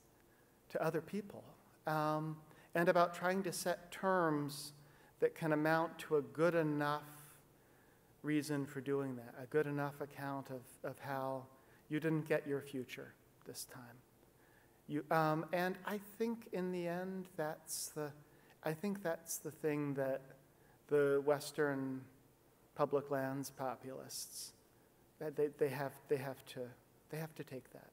S3: to other people, and about trying to set terms that can amount to a good enough reason for doing that, a good enough account of how you didn't get your future this time. And I think in the end, that's the thing that the Western public lands populists, they have to take that.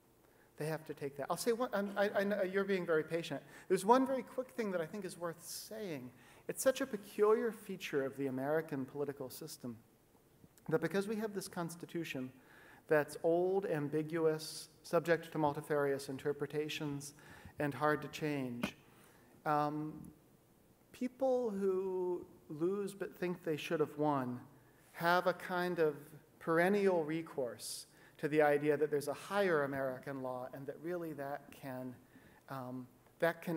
S3: They have to take that. I'll say one. I know you're being very patient. There's one very quick thing that I think is worth saying. It's such a peculiar feature of the American political system that because we have this Constitution that's old, ambiguous, subject to multifarious interpretations, and hard to change, people who lose but think they should have won have a kind of perennial recourse to the idea that there's a higher American law and that really that can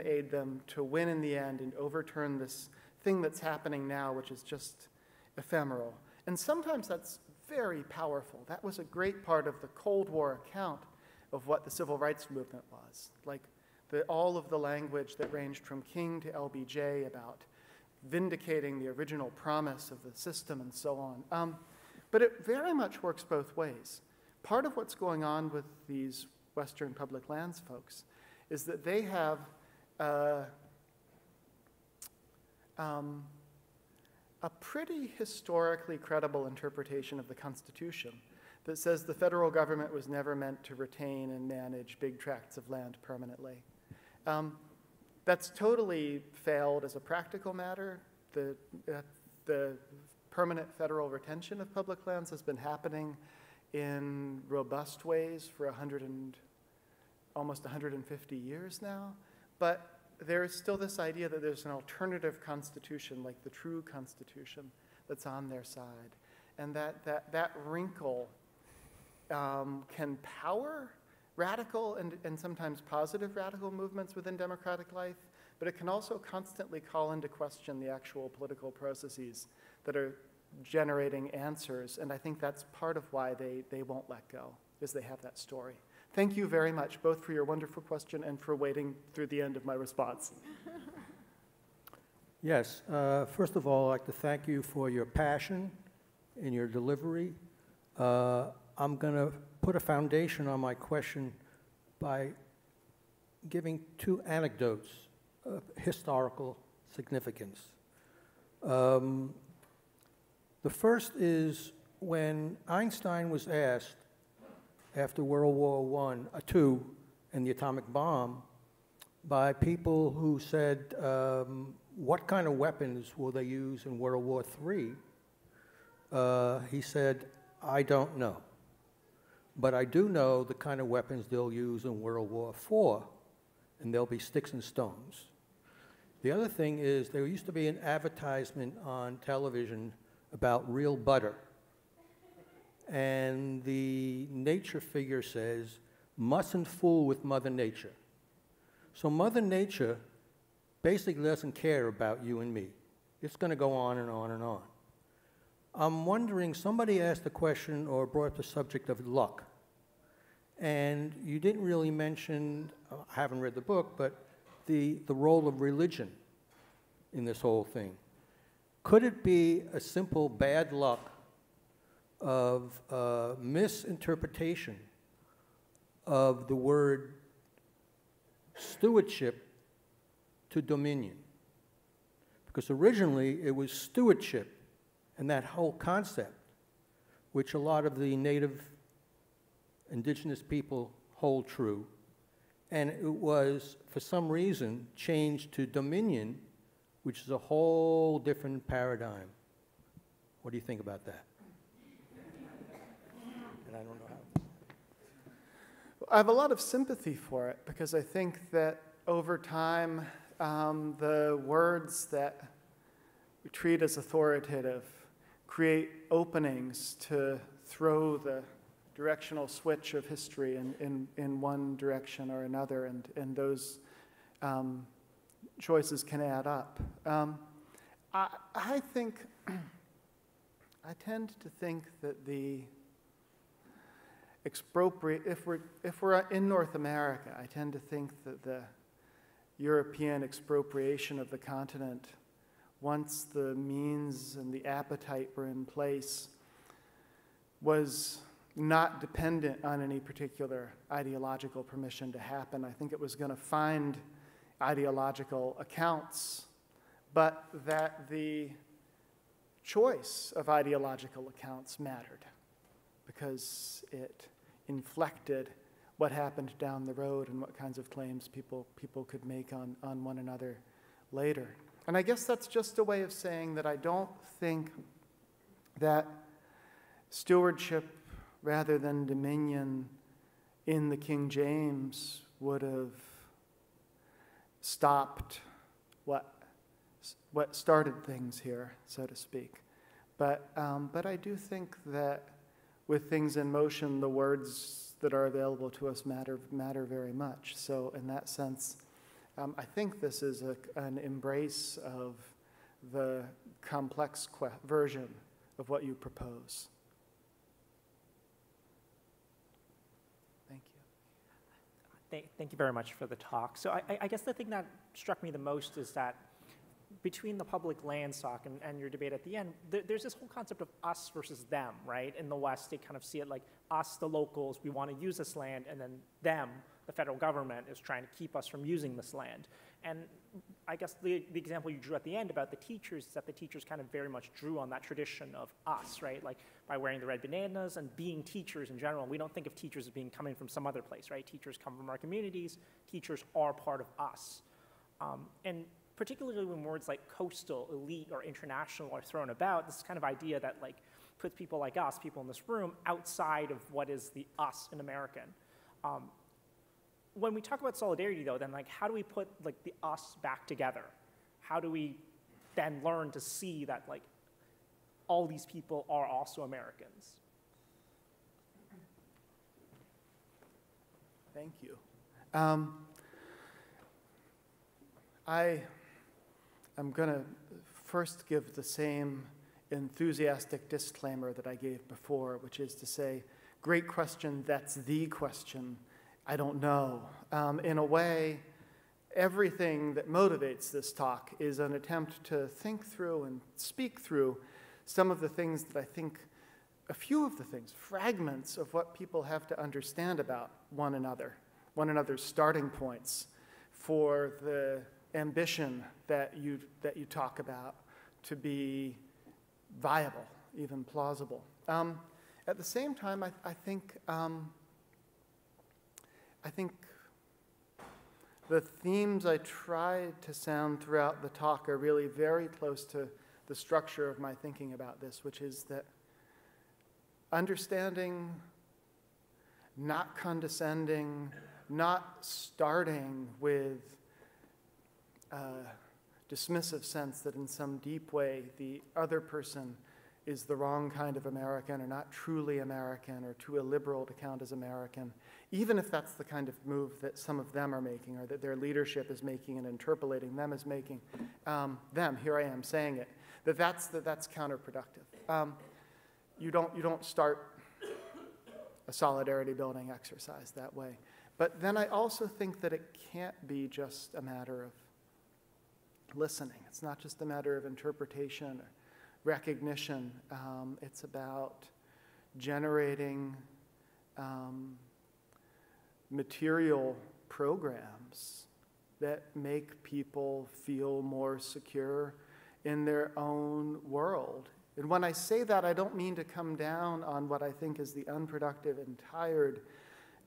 S3: aid them to win in the end and overturn this thing that's happening now, which is just ephemeral. And sometimes that's very powerful. That was a great part of the Cold War account of what the civil rights movement was. Like all of the language that ranged from King to LBJ about vindicating the original promise of the system and so on. But it very much works both ways. Part of what's going on with these Western public lands folks is that they have a pretty historically credible interpretation of the Constitution that says the federal government was never meant to retain and manage big tracts of land permanently. That's totally failed as a practical matter. The permanent federal retention of public lands has been happening in robust ways for almost 150 years now. But there's still this idea that there's an alternative constitution, like the true constitution, that's on their side. And that wrinkle can power radical and sometimes positive radical movements within democratic life, but it can also constantly call into question the actual political processes that are generating answers, and I think that's part of why they won't let go, is they have that story. Thank you very much, both for your wonderful question and for waiting through the end of my response.
S7: Yes, first of all, I'd like to thank you for your passion in your delivery. I'm going to put a foundation on my question by giving two anecdotes of historical significance. The first is when Einstein was asked after World War II and the atomic bomb by people who said, what kind of weapons will they use in World War III? He said, I don't know. But I do know the kind of weapons they'll use in World War IV, and they'll be sticks and stones. The other thing is there used to be an advertisement on television about real butter. And the nature figure says, mustn't fool with Mother Nature. So Mother Nature basically doesn't care about you and me. It's going to go on and on and on. I'm wondering, somebody asked the question or brought up the subject of luck. And you didn't really mention, I haven't read the book, but the role of religion in this whole thing. Could it be a simple bad luck of misinterpretation of the word stewardship to dominion? Because originally it was stewardship and that whole concept, which a lot of the native indigenous people hold true, and it was, for some reason, changed to dominion, which is a whole different paradigm. What do you think about that? And I don't know how.
S3: I have a lot of sympathy for it because I think that over time, the words that we treat as authoritative create openings to throw the directional switch of history in one direction or another, and those choices can add up. I think, I tend to think that the if we're in North America, I tend to think that the European expropriation of the continent, once the means and the appetite were in place, was not dependent on any particular ideological permission to happen. I think it was going to find ideological accounts, but that the choice of ideological accounts mattered because it inflected what happened down the road and what kinds of claims people could make on one another later. And I guess that's just a way of saying that I don't think that stewardship rather than dominion in the King James would have stopped what started things here, so to speak. But I do think that with things in motion, the words that are available to us matter very much. So in that sense, I think this is an embrace of the complex version of what you propose. Thank you.
S8: Thank you very much for the talk. So I guess the thing that struck me the most is that between the public land stock and your debate at the end, there's this whole concept of us versus them, right? In the West, they kind of see it like us, the locals, we want to use this land, and then them, the federal government, is trying to keep us from using this land. And I guess the example you drew at the end about the teachers is that the teachers kind of very much drew on that tradition of us, right? Like by wearing the red bandanas and being teachers in general. We don't think of teachers as being coming from some other place, right? Teachers come from our communities. Teachers are part of us. And particularly when words like coastal, elite, or international are thrown about, this kind of idea that like puts people like us, people in this room, outside of what is the us in American. When we talk about solidarity, though, then like how do we put like the us back together? How do we then learn to see that like all these people are also Americans?
S3: Thank you. I'm going to first give the same enthusiastic disclaimer that I gave before, which is to say, great question, that's the question. I don't know. In a way, everything that motivates this talk is an attempt to think through and speak through some of the things that I think, a few of the things, fragments of what people have to understand about one another's starting points for the ambition that you talk about to be viable, even plausible. At the same time, I think the themes I tried to sound throughout the talk are really very close to the structure of my thinking about this, which is that understanding, not condescending, not starting with dismissive sense that in some deep way the other person is the wrong kind of American or not truly American or too illiberal to count as American, even if that's the kind of move that some of them are making or that their leadership is making and interpolating them as making, here I am saying it, that's counterproductive. You don't start a solidarity building exercise that way. But then I also think that it can't be just a matter of listening. It's not just a matter of interpretation or recognition. It's about generating material programs that make people feel more secure in their own world. And when I say that, I don't mean to come down on what I think is the unproductive and tired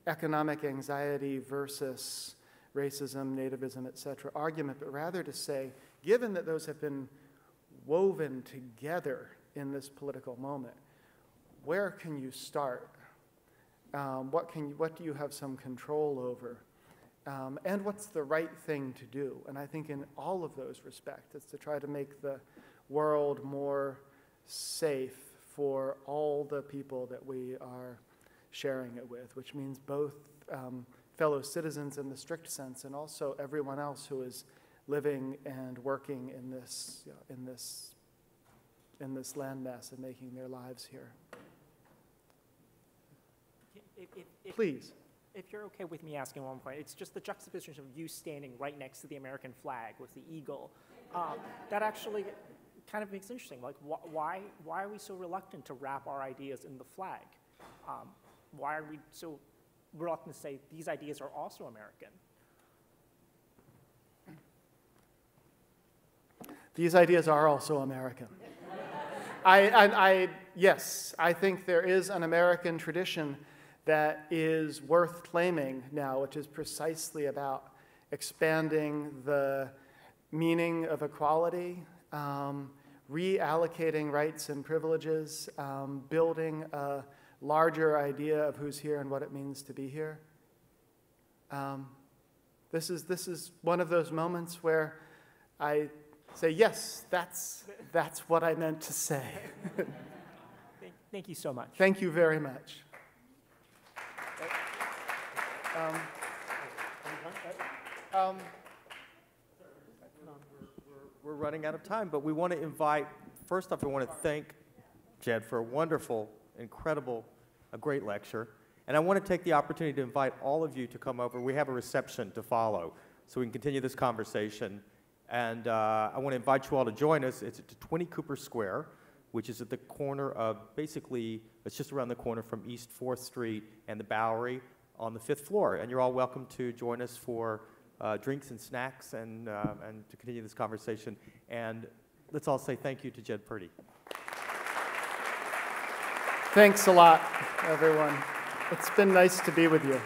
S3: economic anxiety versus racism, nativism, etc. argument, but rather to say, given that those have been woven together in this political moment, where can you start? What do you have some control over? And what's the right thing to do? And I think in all of those respects, it's to try to make the world more safe for all the people that we are sharing it with, which means both fellow citizens in the strict sense and also everyone else who is living and working in this landmass and making their lives here. Please.
S8: If you're okay with me asking one point, it's just the juxtaposition of you standing right next to the American flag with the eagle. That actually kind of makes it interesting. Like, why are we so reluctant to wrap our ideas in the flag? Why are we so reluctant to say these ideas are also American?
S3: These ideas are also American. Yes, I think there is an American tradition that is worth claiming now, which is precisely about expanding the meaning of equality, reallocating rights and privileges, building a larger idea of who's here and what it means to be here. This is one of those moments where I say, yes, that's what I meant to say.
S8: Thank you so much.
S3: Thank you very much.
S2: We're running out of time, but we want to invite, first off, I want to thank Jed for a wonderful, incredible, a great lecture. And I want to take the opportunity to invite all of you to come over. We have a reception to follow, so we can continue this conversation. And I want to invite you all to join us. It's at 20 Cooper Square, which is at the corner of, basically, it's just around the corner from East 4th Street and the Bowery on the 5th floor. And you're all welcome to join us for drinks and snacks and to continue this conversation. And let's all say thank you to Jed Purdy.
S3: Thanks a lot, everyone. It's been nice to be with you.